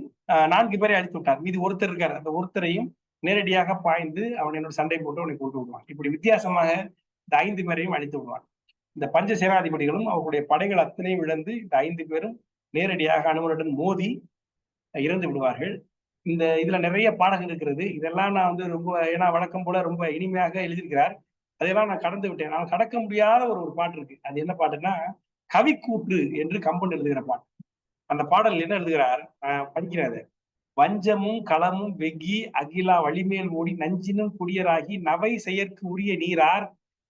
4 பேரை அழித்து விட்டார். மீதி ஒருத்தர் இருக்காரு, அந்த ஒருத்தரையும் நேரடியாக பாய்ந்து அவனோட சண்டை போட்டு அவனை கொண்டு விடுவான். இப்படி வித்தியாசமாக இந்த 5 பேரையும் அழித்து விடுவான். இந்த பஞ்ச சேனாதிபதிகளும் அவர்களுடைய படைகள் அத்தனையும் இழந்து இந்த 5 பேரும் நேரடியாக அனுமனுடன் மோதி இறந்து விடுவார்கள். இதுல நிறைய பாடங்கள் இருக்கிறது. இதெல்லாம் நான் வந்து ரொம்ப, ஏன்னா வழக்கம் போல ரொம்ப இனிமையாக எழுதியிருக்கிறார். அதையெல்லாம் நான் கடந்து விட்டேன். நான் கடக்க முடியாத ஒரு பாட்டு இருக்கு. அது என்ன பாட்டுன்னா, கவிக்கூற்று என்று கம்பன் எழுதுகிற பாட்டு. அந்த பாடல் என்ன எழுதுகிறார், படிக்கிறாரு. வஞ்சமும் களமும் வெகி அகிலா வழிமேல் ஓடி நஞ்சினும் குடியராகி நவை செயற்கு உரிய நீரார்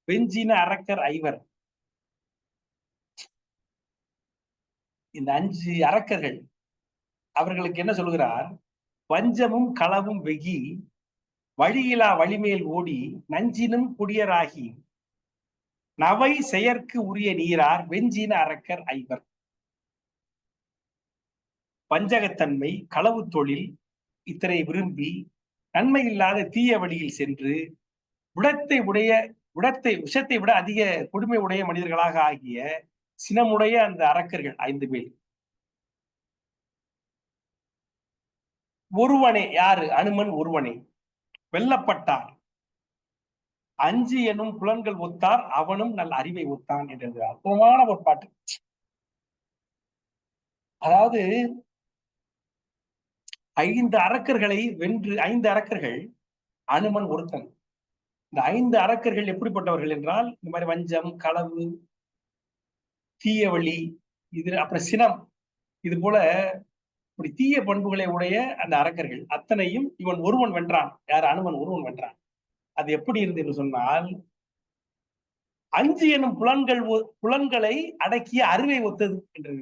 வெஞ்சின அரக்கர் ஐவர். இந்த 5 அரக்கர்கள் அவர்களுக்கு என்ன சொல்கிறார், வஞ்சமும் களவும் வெகி வழியிலா வழிமேல் ஓடி நஞ்சினும் குடியராகி நவை செயற்கு உரிய நீரார் வெஞ்சின அரக்கர் ஐவர். வஞ்சகத்தன்மை, களவு தொழில் இத்தனை விரும்பி நன்மை இல்லாத தீய வழியில் சென்று விஷத்தை விட அதிக கொடுமை உடைய மனிதர்களாக ஆகிய சினமுடைய அந்த அரக்கர்கள் 5 பேர். ஒருவனே, யாரு? அனுமன் ஒருவனே வெல்லப்பட்டார். 5 எனும் புலன்கள் ஒத்தார் அவனும் நல்ல அறிவை ஒத்தான் என்ற அற்புதமான ஒரு பாட்டு. அதாவது 5 அரக்கர்களை வென்று 5 அரக்கர்கள், அனுமன் ஒருத்தன். இந்த 5 அரக்கர்கள் எப்படிப்பட்டவர்கள் என்றால், இந்த மாதிரி வஞ்சம், களவு, தீய வழி, இது அப்புறம் சினம், இது போல இப்படி தீய பண்புகளை உடைய அந்த அரக்கர்கள் அத்தனையும் இவன் ஒருவன் வென்றான். யார்? அனுமன் ஒருவன் வென்றான். அது எப்படி இருந்து என்று சொன்னால், 5 எனும் புலன்களை அடக்கிய அறிவை ஒத்தது என்று.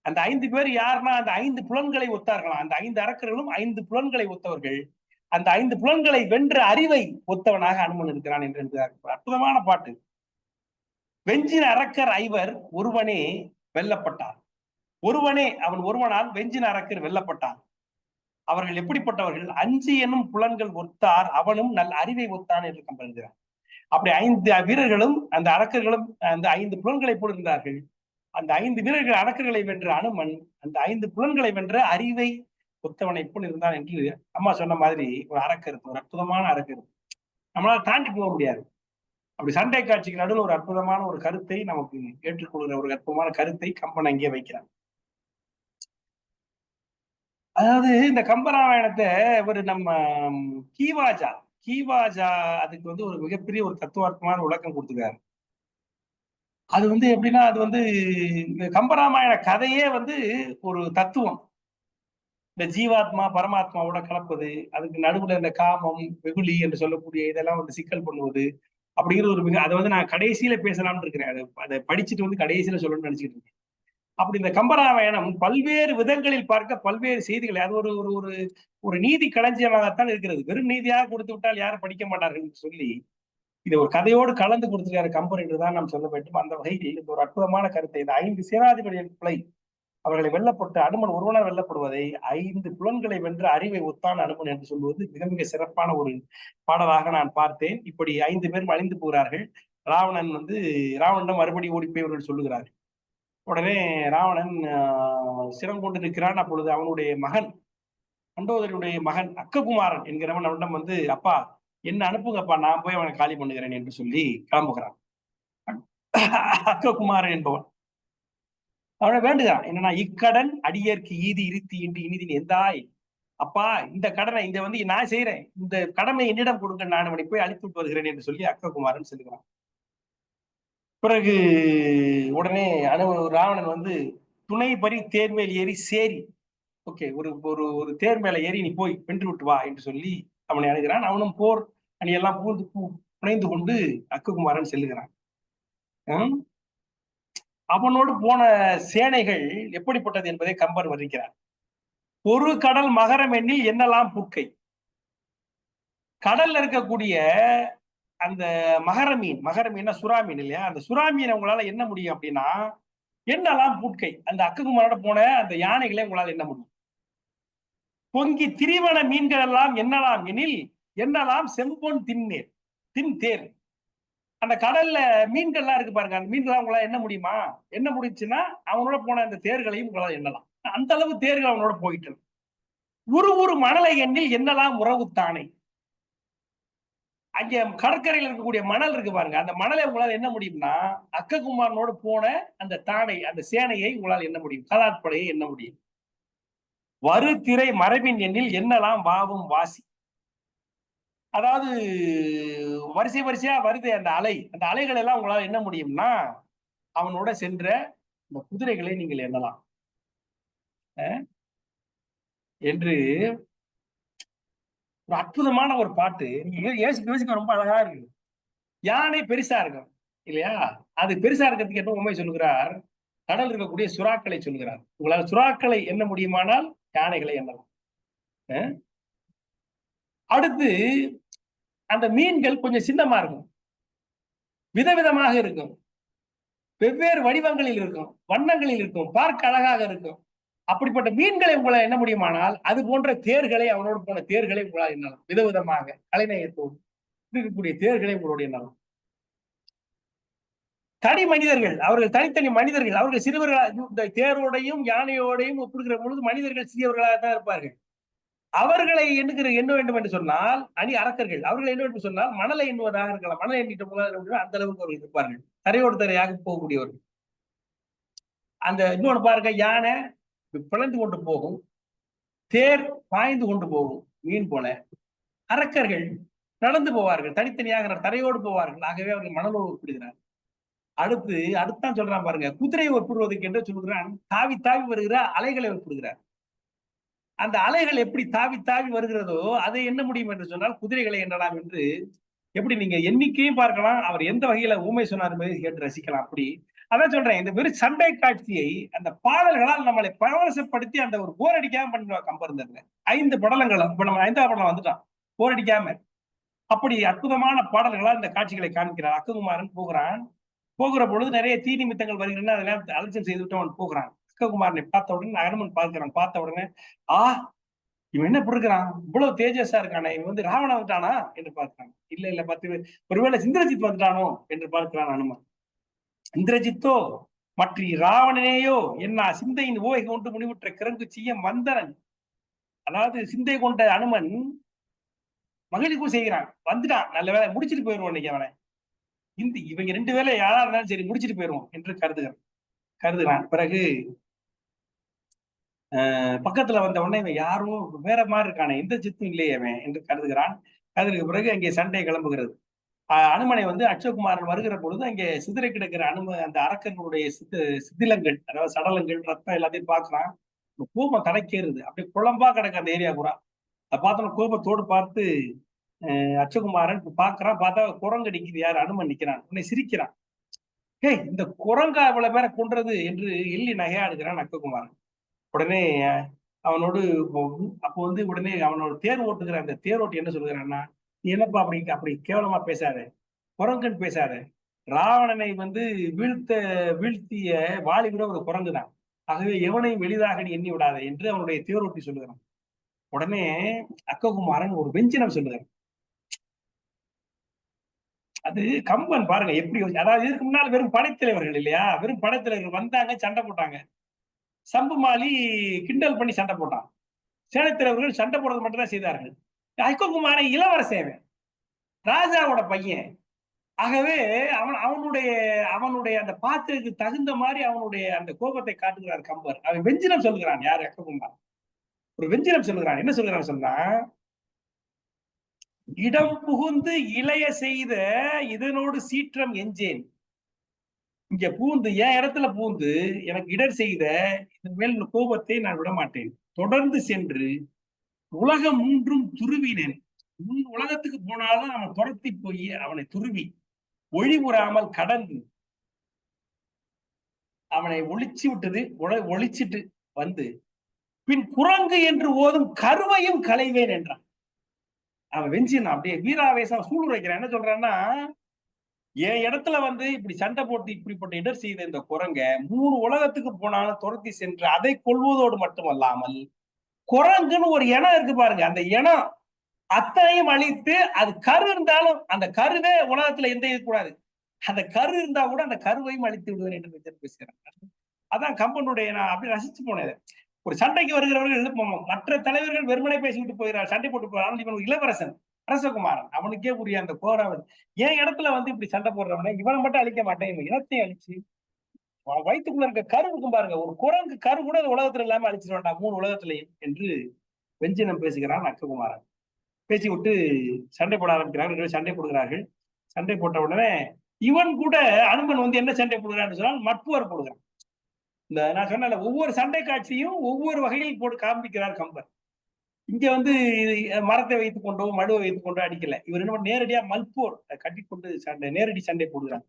அந்த 5 பேர் யாருன்னா, அந்த 5 புலன்களை ஒத்தார்களாம். அந்த 5 அரக்கர்களும் 5 புலன்களை ஒத்தவர்கள். அந்த 5 புலன்களை வென்ற அறிவை ஒத்தவனாக அனுமன் இருக்கிறான் என்று அற்புதமான பாட்டு. வெஞ்சின அரக்கர் ஐவர் ஒருவனே வெல்லப்பட்டார். ஒருவனே, அவன் ஒருவனால் வெஞ்சின அரக்கர் வெல்லப்பட்டான். அவர்கள் எப்படிப்பட்டவர்கள்? 5 எனும் புலன்கள் ஒத்தார் அவனும் நல் அறிவை ஒத்தான் என்று கம்பெழுகிறார். அப்படி 5 வீரர்களும் அந்த அரக்கர்களும் அந்த 5 புலன்களை போடுகிறார்கள். அந்த 5 வீரர்கள் அரக்கர்களை வென்ற அனுமன் அந்த 5 புலன்களை வென்ற அறிவை ஒத்தவனை போல் இருந்தான் என்று அம்மா சொன்ன மாதிரி ஒரு அரக்கருத்து, ஒரு அற்புதமான அரக்கருத்து. நம்மளால தாண்டி போக முடியாது. அப்படி சண்டை காட்சிக்கு நடுவில் ஒரு அற்புதமான ஒரு கருத்தை நமக்கு ஏற்றுக்கொள்கிற ஒரு அற்புதமான கருத்தை கம்பன் அங்கே வைக்கிறான். அதாவது இந்த கம்பராமாயணத்தை ஒரு நம்ம கீவாஜா அதுக்கு ஒரு மிகப்பெரிய ஒரு தத்துவார்த்தமான விளக்கம் கொடுத்துருக்காரு. அது எப்படின்னா, அது இந்த கம்பராமாயண கதையே ஒரு தத்துவம். இந்த ஜீவாத்மா பரமாத்மாவோட கலப்பது, அதுக்கு நடுவுல இந்த காமம், வெகுளி என்று சொல்லக்கூடிய இதெல்லாம் சிக்கல் பண்ணுவது அப்படிங்கிற ஒரு அதை நான் கடைசியில பேசலாம்னு இருக்கிறேன். அதை படிச்சுட்டு கடைசியில சொல்லணும்னு நினைச்சிட்டு இருக்கேன். அப்படி இந்த கம்பராமாயணம் பல்வேறு விதங்களில் பார்க்க பல்வேறு செய்திகளை, அது ஒரு ஒரு ஒரு நீதி களஞ்சியமாகத்தான் இருக்கிறது. வெறும் நீதியாக கொடுத்து விட்டால் யாரும் படிக்க மாட்டார்கள் என்று சொல்லி இதை ஒரு கதையோடு கலந்து கொடுத்திருக்காரு கம்பர் என்றுதான் நாம் சொல்ல வேண்டும். அந்த வகையில் இந்த ஒரு அற்புதமான கருத்தை, இந்த 5 சேனாதிபதிகள் பிழை அவர்களை வெல்லப்பட்டு அனுமன் ஒருவனாக வெல்லப்படுவதை 5 புலன்களை வென்ற அறிவை ஒத்தான் அனுமன் என்று சொல்வது மிக மிக சிறப்பான ஒரு பாடலாக நான் பார்த்தேன். இப்படி 5 பேரும் அழிந்து போகிறார்கள். ராவணன் ராவணனிடம் மறுபடியும் ஓடி போய் இவர்கள் சொல்லுகிறார்கள். உடனே ராவணன் சிரம் கொண்டு நிற்கிறான். அப்பொழுது அவனுடைய மகன், மண்டோதரியுடைய மகன் அக்ககுமாரன் என்கிறவன் அவனிடம் அப்பா என்ன அனுப்புங்கப்பா, நான் போய் அவனை காலி பண்ணுகிறேன் என்று சொல்லி கிளம்புகிறான். அக்ககுமாரன் என்பவன் அவனை வேண்டுகிறான். என்னன்னா, இக்கடன் அடியேற்கு ஈதி இருத்தி இன்றி இனிதின் எந்தாய், அப்பா இந்த கடனை நான் செய்யறேன், இந்த கடமை என்னிடம் கொடுங்க, நான் அவனை போய் அழித்து விட்டு வருகிறேன் என்று சொல்லி அக்ககுமாரன் சொல்லுகிறான். பிறகு உடனே ராவணன் துணை பறி தேர்மேல் ஏறி சேரி, ஓகே, ஒரு ஒரு தேர் மேல ஏறி நீ போய் வென்று விட்டு வா என்று சொல்லி அவனை அணுகிறான். அவனும் போர் அணியெல்லாம் புனைந்து கொண்டு அக்ககுமாரன் செல்லுகிறான். அவனோடு போன சேனைகள் எப்படிப்பட்டது என்பதை கம்பர் வர்ணிக்கிறார். ஒரு கடல் மகரம் எண்ணில் என்னெல்லாம் புட்கை. கடல்ல இருக்கக்கூடிய அந்த மகர மீன் சுறா மீன் இல்லையா, அந்த சுறா மீனை உங்களால என்ன முடியும் அப்படின்னா, என்னெல்லாம் புட்கை. அந்த அக்ககுமாரோட போன அந்த யானைகளை உங்களால் என்ன முடியும். பொங்கி திரிவன மீன்கள் எல்லாம் என்னலாம் எனில் என்னலாம் செம்பொன் தின் தேர். அந்த கடல்ல மீன்கள்லாம் இருக்கு பாருங்க, அந்த மீன்கள்லாம் உங்களால என்ன முடியுமா? என்ன முடிச்சுன்னா அவனோட போன அந்த தேர்களையும் உங்களால் எண்ணலாம். அந்த அளவு தேர்கள் அவனோட போயிட்டு. ஒரு மணலை எண்ணில் என்னலாம் உறவுத்தானே. அங்க கடற்கரையில் இருக்கக்கூடிய மணல் இருக்கு பாருங்க, அந்த மணலை உங்களால் என்ன முடியும்னா அக்ககுமாரனோடு போன அந்த தானை, அந்த சேனையை உங்களால் என்ன முடியும், கலாட்படையை என்ன முடியும். வரு திரை மரபின் எண்ணில் என்னலாம் வாவும் வாசி. அதாவது வரிசை வரிசையா வருது அந்த அலை. அந்த அலைகள் எல்லாம் உங்களால என்ன முடியும்னா அவனோட சென்ற இந்த குதிரைகளை நீங்கள் எண்ணலாம் என்று ஒரு அற்புதமான ஒரு பாட்டு. நீங்க யோசிக்க ரொம்ப அழகா இருக்கு. யானை பெருசா இருக்கும் இல்லையா? அது பெருசா இருக்கிறதுக்கு என்ன உண்மை சொல்லுகிறார்? கடல் இருக்கக்கூடிய சுறாக்களை சொல்லுகிறார். உங்களால் சுறாக்களை எண்ண முடியுமானால் யானைகளை எண்ணலாம். அடுத்து அந்த மீன்கள் கொஞ்சம் சின்னமா இருக்கும், விதவிதமாக இருக்கும், வெவ்வேறு வடிவங்களில் இருக்கும், வண்ணங்களில் இருக்கும், பார்க்க அழகாக இருக்கும். அப்படிப்பட்ட மீன்களை உங்களால் எண்ண முடியுமானால் அது போன்ற தேர்களை, அவனோடு போன தேர்களை உங்களால் எண்ணலாம். விதவிதமாக கலைநயத்தோடு இருக்கக்கூடிய தேர்களை உங்களுடைய எண்ணலாம். தனி மனிதர்கள், அவர்கள் தனித்தனி மனிதர்கள், அவர்கள் சிறுவர்களாக இந்த தேரோடையும் யானையோடையும் ஒப்பிடுகிற பொழுது மனிதர்கள் சிறியவர்களாக தான் இருப்பார்கள். அவர்களை எண்ண வேண்டும் என்று சொன்னால் அணி அரக்கர்கள், அவர்கள் என்ன வேண்டும் சொன்னால் மணலை எண்ணுவதாக இருக்கலாம். மணலை எண்ணிட்டு அந்த அளவுக்கு அவர்கள் இருப்பார்கள், தரையோடு தரையாக போகக்கூடியவர்கள். அந்த இன்னொன்று பாருங்க, யானை பிளந்து கொண்டு போகும், தேர் பாய்ந்து கொண்டு போகும் மீன் போல. அரக்கர்கள் நடந்து போவார்கள், தனித்தனியாக தரையோடு போவார்கள். ஆகவே அவர்கள் மணலோடு ஒப்பிடுகிறார். அடுத்தான் சொல்றான் பாருங்க, குதிரையை ஒப்பிடுவதற்கு என்று சொல்கிறான் தாவி தாவி வருகிற அலைகளை ஒப்பிடுகிறார். அந்த அலைகள் எப்படி தாவி தாவி வருகிறதோ அதை எண்ண முடியும் என்று சொன்னால் குதிரைகளை எண்ணலாம் என்று. எப்படி நீங்க எண்ணிக்கையும் பார்க்கலாம், அவர் எந்த வகையில ஊமை சொன்னார் என்பதை கேட்டு ரசிக்கலாம். அப்படி அதான் சொல்றேன், இந்த வெறும் சண்டை காட்சியை அந்த பாடல்களால் நம்மளை பரவசப்படுத்தி அந்த ஒரு போர் அடிக்காம பண்ணிடுவா கம்பர். 5 படலங்களும் இப்ப நம்ம 5ஆவது படம் வந்துட்டான், போர் அடிக்காம. அப்படி அற்புதமான பாடல்களால் இந்த காட்சிகளை காண்கிறார். அக்ககுமாரன் போகிற பொழுது நிறைய தீ நிமித்தங்கள் வருகின்றன, அதெல்லாம் அலட்சியம் செய்துவிட்டு அவன் போகிறான். அக்ககுமாரனை பார்த்த உடனே அனுமன் பார்க்கிறான். பார்த்த உடனே இவன் என்ன பொறுக்கிறான், இவ்வளவு தேஜஸா இருக்கானே, இவன் வந்து ராவணன் வந்துட்டானா என்று பார்க்கிறான். இல்ல பார்த்து ஒருவேளை இந்திரஜித் வந்துட்டானோ என்று பார்க்கிறான் அனுமன். இந்திரஜித்தோ மற்ற ராவணனேயோ என்ன சிந்தையின் ஓகை கொண்டு முனிவுற்ற கிறங்கு செய்ய வந்தனன். அதாவது சிந்தை கொண்ட அனுமன் மகிழ்ச்சி செய்கிறான், வந்துட்டான், நல்ல வேலை முடிச்சுட்டு போயிடுவோம் இன்னைக்கு அவனை. இவங்க 2 வேலை யாரா இருந்தாலும் சரி முடிச்சுட்டு போயிடுவோம் என்று கருதுகிறான். பிறகு பக்கத்துல வந்த உடனே இவன் யாரும் வேற மாதிரி இருக்கானே, எந்த சித்தும் இல்லையே அவன் என்று கருதுகிறான். அதற்கு பிறகு அங்கே சண்டை கிளம்புகிறது. அனுமனை வந்து அக்ஷயகுமாரன் வருகிற பொழுது அங்கே சிதறை கிடக்கிற அந்த அரக்கர்களுடைய சிதிலங்கள், அதாவது சடலங்கள், ரத்தம் எல்லாத்தையும் பார்க்கிறான். கோபம் தலைக்கேறுது, அப்படியே குழம்பா கிடக்கு அந்த ஏரியா கூட. அதை பார்த்தோம் கோபத்தோடு பார்த்து அக்ஷயகுமாரன் பார்க்கறான். பார்த்தா குரங்கு நிக்குது, யாரு அனுமன் நிக்கிறான். உன்னை சிரிக்கிறான், இந்த குரங்கா இவ்வளவு பேரை கொன்றது என்று எள்ளி நகையாடுகிறான் அக்ஷயகுமாரன். உடனே அவனோடு அப்போ வந்து உடனே அவனோட தேர் ஓட்டுகிற அந்த தேரோட்டி என்ன சொல்கிறான்னா, நீ என்னப்பா அப்படி கேவலமா பேசாத, குரங்குன்னு பேசாத, ராவணனை வந்து வீழ்த்திய வாலி கூட ஒரு குரங்கு தான், ஆகவே எவனையும் எளிதாக நீ எண்ணி விடாத என்று அவனுடைய தேரோட்டி சொல்லுகிறான். உடனே அக்ககுமாரன் ஒரு வெஞ்சினம் சொல்லுகிறான். அது கம்பன் பாருங்க எப்படி, அதாவது இதுக்கு முன்னால் வெறும் படைத்தலைவர்கள் இல்லையா, வெறும் படைத்தலைவர்கள் வந்தாங்க, சண்டை போட்டாங்க. சம்புமாலி கிண்டல் பண்ணி சண்டை போட்டான். சேனைத்தலைவர்கள் சண்டை போடுறது மட்டும்தான் செய்தார்கள். அக்ககுமாரன் இளவரசன், ராஜாவோட பையன். ஆகவே அவனுடைய அந்த பாத்திரத்துக்கு தகுந்த மாதிரி அவனுடைய அந்த கோபத்தை காட்டுகிறார் கம்பர். அவன் வெஞ்சினம் சொல்கிறான். யாரு? அக்ககுமாரன் ஒரு வெஞ்சினம் சொல்கிறான். என்ன சொல்கிறான் சொன்னா, இடம் புகுந்து இளைய செய்த இதனோடு சீற்றம் எஞ்சேன். இங்க பூந்து என் இடத்துல பூந்து எனக்கு இடர் செய்த இதன் மேல் கோபத்தை நான் விட மாட்டேன். தொடர்ந்து சென்று உலகம் 3ம் துருவினேன். உலகத்துக்கு போனாலும் அவன் துரத்தி போய் அவனை துருவி ஒழிவுறாமல் கடந்து அவனை ஒழிச்சிட்டு வந்து பின் குரங்கு என்று ஓதும் கருவையும் களைவேன் என்றான். அவன் வெஞ்சினான், அப்படியே வீராவேசம் சூடு வைக்கிறான். என்ன சொல்றான்னா, என் இடத்துல வந்து இப்படி சண்டை போட்டு இப்படிப்பட்ட இடர் செய்த இந்த குரங்க 3 உலகத்துக்கு போனாலும் துரத்தி சென்று அதை கொள்வதோடு மட்டுமல்லாமல் குரங்குன்னு ஒரு இனம் இருக்கு பாருங்க, அந்த இனம் அத்தனையும் அழித்து, அது கரு இருந்தாலும் அந்த கருவே உலகத்துல எந்த இருக்கக்கூடாது, அந்த கரு இருந்தா கூட அந்த கருவையும் அழித்து விடுவேன் என்று பேசுகிறேன். அதான் கம்பனுடைய, நான் அப்படி ரசிச்சு போனேன். ஒரு சண்டைக்கு வருகிறவர்கள் மற்ற தலைவர்கள் வெறுமனை பேசிக்கிட்டு போகிறார், சண்டை போட்டு போறான். இவன் இளவரசன் அரசகுமாரன், அவனுக்கே உரிய அந்த கோராவன் என் இடத்துல வந்து இப்படி சண்டை போடுறவனை இவனை மட்டும் அழிக்க மாட்டேன், இவன் இனத்தையும் அழிச்சு வயிற்றுக்குள்ள இருக்க கரு இருக்கும் பாருங்க, ஒரு குரங்கு கரு கூட உலகத்துல இல்லாம அழிச்சிட வேண்டாம் 3 உலகத்திலையும் என்று வெஞ்சினம் பேசுகிறான் அக்ஷயகுமாரன். பேசி விட்டு சண்டை போட ஆரம்பிக்கிறார்கள். சண்டை போடுகிறார்கள். சண்டை போட்ட உடனே இவன் கூட அனுமன் வந்து என்ன சண்டை போடுகிறான்னு சொன்னால் மட்புவர் போடுகிறான். இந்த நான் சொன்ன ஒவ்வொரு சண்டை காட்சியும் ஒவ்வொரு வகையில் போட்டு காண்பிக்கிறார் கம்பர். இங்க வந்து மரத்தை வைத்துக் கொண்டோ மடுவை வைத்துக் கொண்டோ அடிக்கல. இவர் என்ன நேரடியா மல்போர் கட்டிக்கொண்டு சண்டை நேரடி சண்டை போடுகிறார்.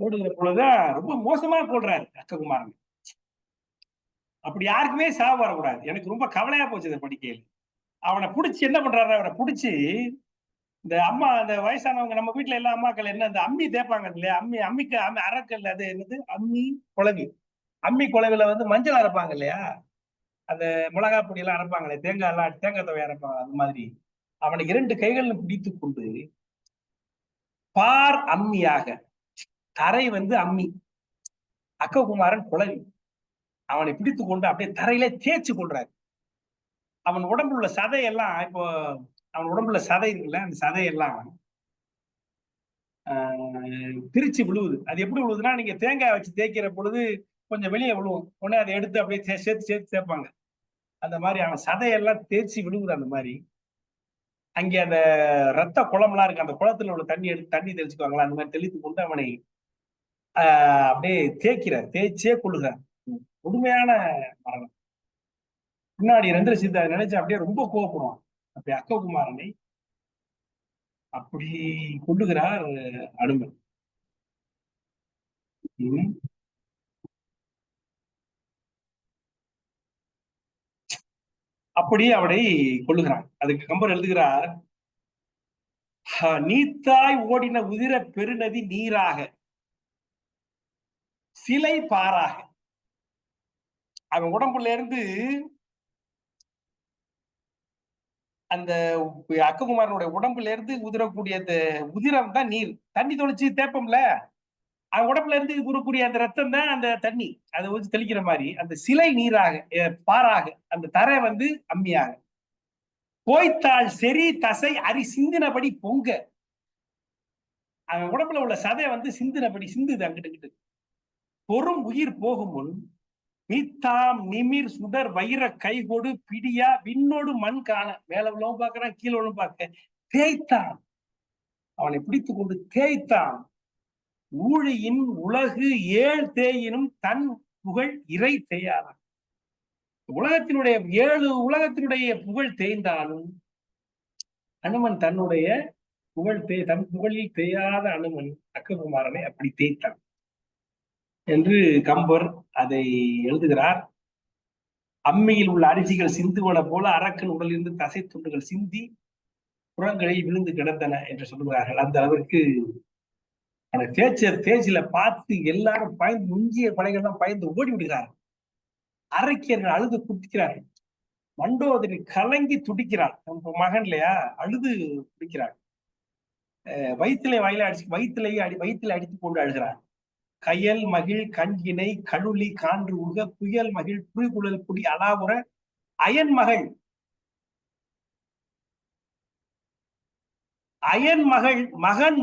போடுகிற பொழுதுதான் ரொம்ப மோசமா போடுறாரு அக்ககுமாரன். அப்படி யாருக்குமே சாவு வரக்கூடாது. எனக்கு ரொம்ப கவலையா போச்சு இந்த படிக்கையில். அவனை பிடிச்சி என்ன பண்றாரு, அவனை பிடிச்சி இந்த அம்மா அந்த வயசானவங்க நம்ம வீட்டுல எல்லா அம்மாக்கள் என்ன அந்த அம்மி தேய்ப்பாங்க இல்லையா, அம்மிக்கு அரைக்கல் அது என்னது அம்மி குழவி. அம்மி குழவில வந்து மஞ்சள் அரைப்பாங்க இல்லையா, அந்த மிளகா பொடி எல்லாம் அரைப்பாங்களே, தேங்காய் துவை அரைப்பாங்க, அது மாதிரி அவனை 2 கைகளில் பிடித்துக் கொண்டு பார் அம்மியாக, தரை வந்து அம்மி, அக்ககுமாரன் குழவி, அவனை பிடித்துக் கொண்டு அப்படியே தரையில தேய்ச்சி கொள்றாரு. அவன் உடம்புல உள்ள சதையெல்லாம், இப்போ அவன் உடம்புல சதை இருக்குல்ல, அந்த சதையெல்லாம் பிரிச்சு விழுவுது. அது எப்படி விழுவுதுன்னா, நீங்க தேங்காய் வச்சு தேய்க்கிற பொழுது கொஞ்சம் வெளியே விழுவும், உடனே அதை எடுத்து அப்படியே சேர்த்து சேர்ப்பாங்க. அந்த மாதிரி அவன் சதையெல்லாம் தேய்ச்சி விழுவுது. அந்த மாதிரி அங்கே அந்த ரத்த குளம்லாம் இருக்கு, அந்த குளத்துல உள்ள தண்ணி எடுத்து தண்ணி தெளிச்சுக்குவாங்களா, அந்த மாதிரி தெளித்து கொண்டு அவனை அப்படியே தேய்ச்சே கொள்ளுகிறார். கொடுமையான மரணம். பின்னாடி ரந்திரசித்து அதை நினைச்சு அப்படியே ரொம்ப கோவப்படுவான். அப்படி அக்ககுமாரனை அப்படி கொள்ளுகிறார் அனுமன். அப்படி அவனை கொள்ளுகிறான். அதுக்கு கம்பர் எழுதுகிறார், நீத்தாய் ஓடின உதிர பெருநதி நீராக, சிலை பாராக. அவன் உடம்புல இருந்து அந்த அக்ககுமாரனுடைய உடம்புல இருந்து உதிரக்கூடிய அந்த உதிரம் தான் நீர். தண்ணி தொளிச்சு தேப்பம்ல, அவன் உடம்புல இருந்து கூறக்கூடிய அந்த ரத்தம் தான் அந்த தண்ணி. அதை வச்சு தெளிக்கிற மாதிரி அந்த சிலை நீராக பாராக, அந்த தரை வந்து அம்மியாக, போய்த்தாள் செறி தசை அரி சிந்தினபடி பொங்க. அவன் உடம்புல உள்ள சதை வந்து சிந்தினபடி சிந்துது அங்கிட்டு. பொறும் உயிர் போகும் முன் மீத்தாம் நிமிர் சுடர் வயிற கைகொடு பிடியா விண்ணோடு மண் காண. மேல உள்ளவன் பார்க்கறான், கீழே உள்ளவன் பார்க்க. தேய்த்தான், அவனை பிடித்துக் கொண்டு தேய்த்தான். ஊழியின் உலகு 7 தேயினும் தன் புகழ் இறை தேயாதான். உலகத்தினுடைய 7 உலகத்தினுடைய புகழ் தேய்ந்தாலும் அனுமன் தன்னுடைய தன் புகழில் தேயாத அனுமன் அக்ககுமாரனை அப்படி தேய்த்தான் என்று கம்பர் அதை எழுதுகிறார். அம்மியில் உள்ள அரிசிகள் சிந்துவன போல அரக்கன் உடலிருந்து தசை துண்டுகள் சிந்தி புறங்களில் விழுந்து கிடந்தன என்று சொல்லுகிறார்கள். அந்த அளவிற்கு அந்த தேய்ச்சில பார்த்து எல்லாரும் பயந்து, முஞ்சிய படைகள் தான் பயந்து ஓடி விடுகிறார்கள். அரக்கியர்கள் அழுது குடிக்கிறார்கள். மண்டோதரி கலங்கி துடிக்கிறாள். மகன் இல்லையா, அழுது துடிக்கிறாள். வயிற்றிலே வயிற்றிலே அடித்துக் கொண்டு அழுகிறார். கயல் மகிழ் கஞ்சினை கழுலி கான்று உக புயல் மகிழ் புரிகுழல் குடி அலாவுற அயன் மகள்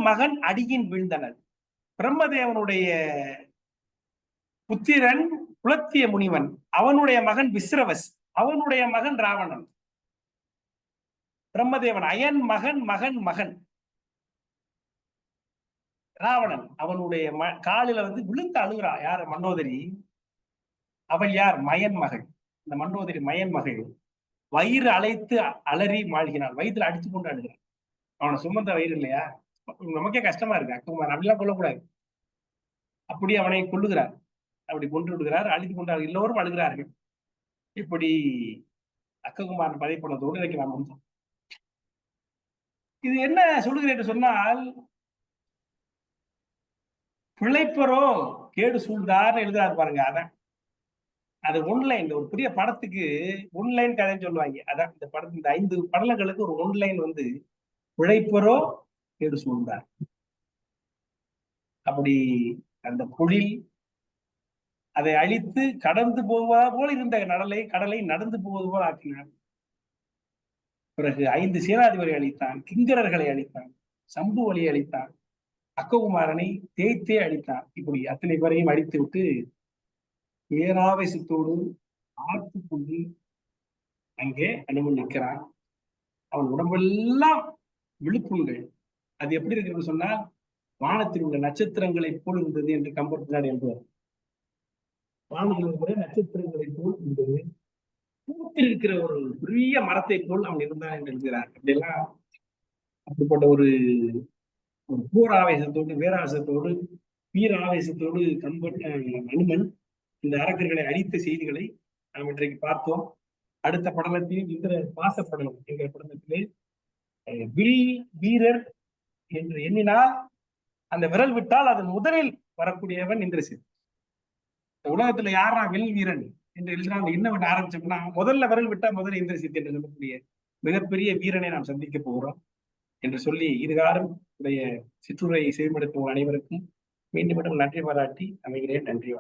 மகன் அடியின் வீழ்ந்தனர். பிரம்மதேவனுடைய புத்திரன் புலத்திய முனிவன், அவனுடைய மகன் விஸ்ரவஸ், அவனுடைய மகன் ராவணன். பிரம்மதேவன் அயன் மகன் ராவணன், அவனுடைய காலில வந்து விழுந்து அழுகிறா. யார்? மண்டோதரி. அவள் யார்? மயன் மகள். இந்த மண்டோதரி மயன் மகள் வயிறு அழைத்து அலறி மாழ்கினாள். வயிற்றுல அடிச்சு கொண்டு அழுகிறான். அவனை சுமந்த வயிறு இல்லையா, நமக்கே கஷ்டமா இருக்கு. அக்ககுமாரன் அப்படிலாம் கொல்லக்கூடாது. அப்படி அவனை கொல்லுகிறார். அப்படி கொன்று விடுகிறார். அழித்து கொண்டார்கள். எல்லோரும் அழுகிறார்கள். இப்படி அக்ககுமாரன் பதைப்பனதோடு இன்றைக்கு நாம் முடிஞ்சோம். இது என்ன சொல்லுகிறேன் என்று சொன்னால், பிழைப்பரோ கேடு சூழ்ந்தார்னு எழுதுறாரு பாருங்க. அதான் அது ஒன்லைன். ஒரு பெரிய படத்துக்கு ஒன்லைன் கதைன்னு சொல்லுவாங்க. அதான் இந்த படத்து இந்த 5 படலங்களுக்கு ஒரு ஒன்லைன் வந்து பிழைப்பரோ கேடு சூழ்ந்தார். அப்படி அந்த பொழில் அதை அழித்து கடந்து போவா போல இருந்த கடலை நடந்து போவது போல் ஆக்கினார். பிறகு 5 சேனாதிபதிகளை அழித்தான், கிங்கரர்களை அழித்தான், சம்புவலியை அழித்தான், அக்ககுமாரனை தேய்த்தே அழித்தான். இப்படி அத்தனை பேரையும் அழித்து விட்டு பேராவேசத்தோடு ஆர்த்து கொண்டு அங்கே அனுமன் நிற்கிறான். அவன் உடம்பெல்லாம் விழுப்புண்கள். அது எப்படி இருக்குன்னு சொன்னால் வானத்தில் உள்ள நட்சத்திரங்களை போல் இருந்தது என்று கம்பர் பின்னாடி எழுதுவார். வானத்தில் இருக்கிற நட்சத்திரங்களை போல் இருந்தது, பூத்தில் இருக்கிற ஒரு பெரிய மரத்தை போல் அவன் இருந்தான் என்று எழுதுகிறார். அப்படியெல்லாம் அப்படிப்பட்ட ஒரு போர் ஆவேசத்தோடு, வீராவேசத்தோடு, வீர ஆவேசத்தோடு அனுமன் இந்த அரக்கர்களை அழித்த செய்திகளை நாம் இன்றைக்கு பார்த்தோம். அடுத்த படலத்தில் இந்திர பாசப்படலம் என்கிற படலத்திலே வில் வீரர் என்று எண்ணினால் அந்த விரல் விட்டால் அதன் முதலில் வரக்கூடியவன் இந்திரசித். உலகத்துல யாரா வில் வீரன் என்று எழுதினால் என்ன விட ஆரம்பிச்சோம்னா முதல்ல விரல் விட்டா முதல்ல இந்திரசித் என்று சொல்லக்கூடிய மிகப்பெரிய வீரனை நாம் சந்திக்க போகிறோம் என்று சொல்லி இதுகாரும் உடைய சிற்றுரை செவிமடுத்த அனைவருக்கும் மீண்டும் நன்றி பாராட்டி அமைகிறேன். நன்றி.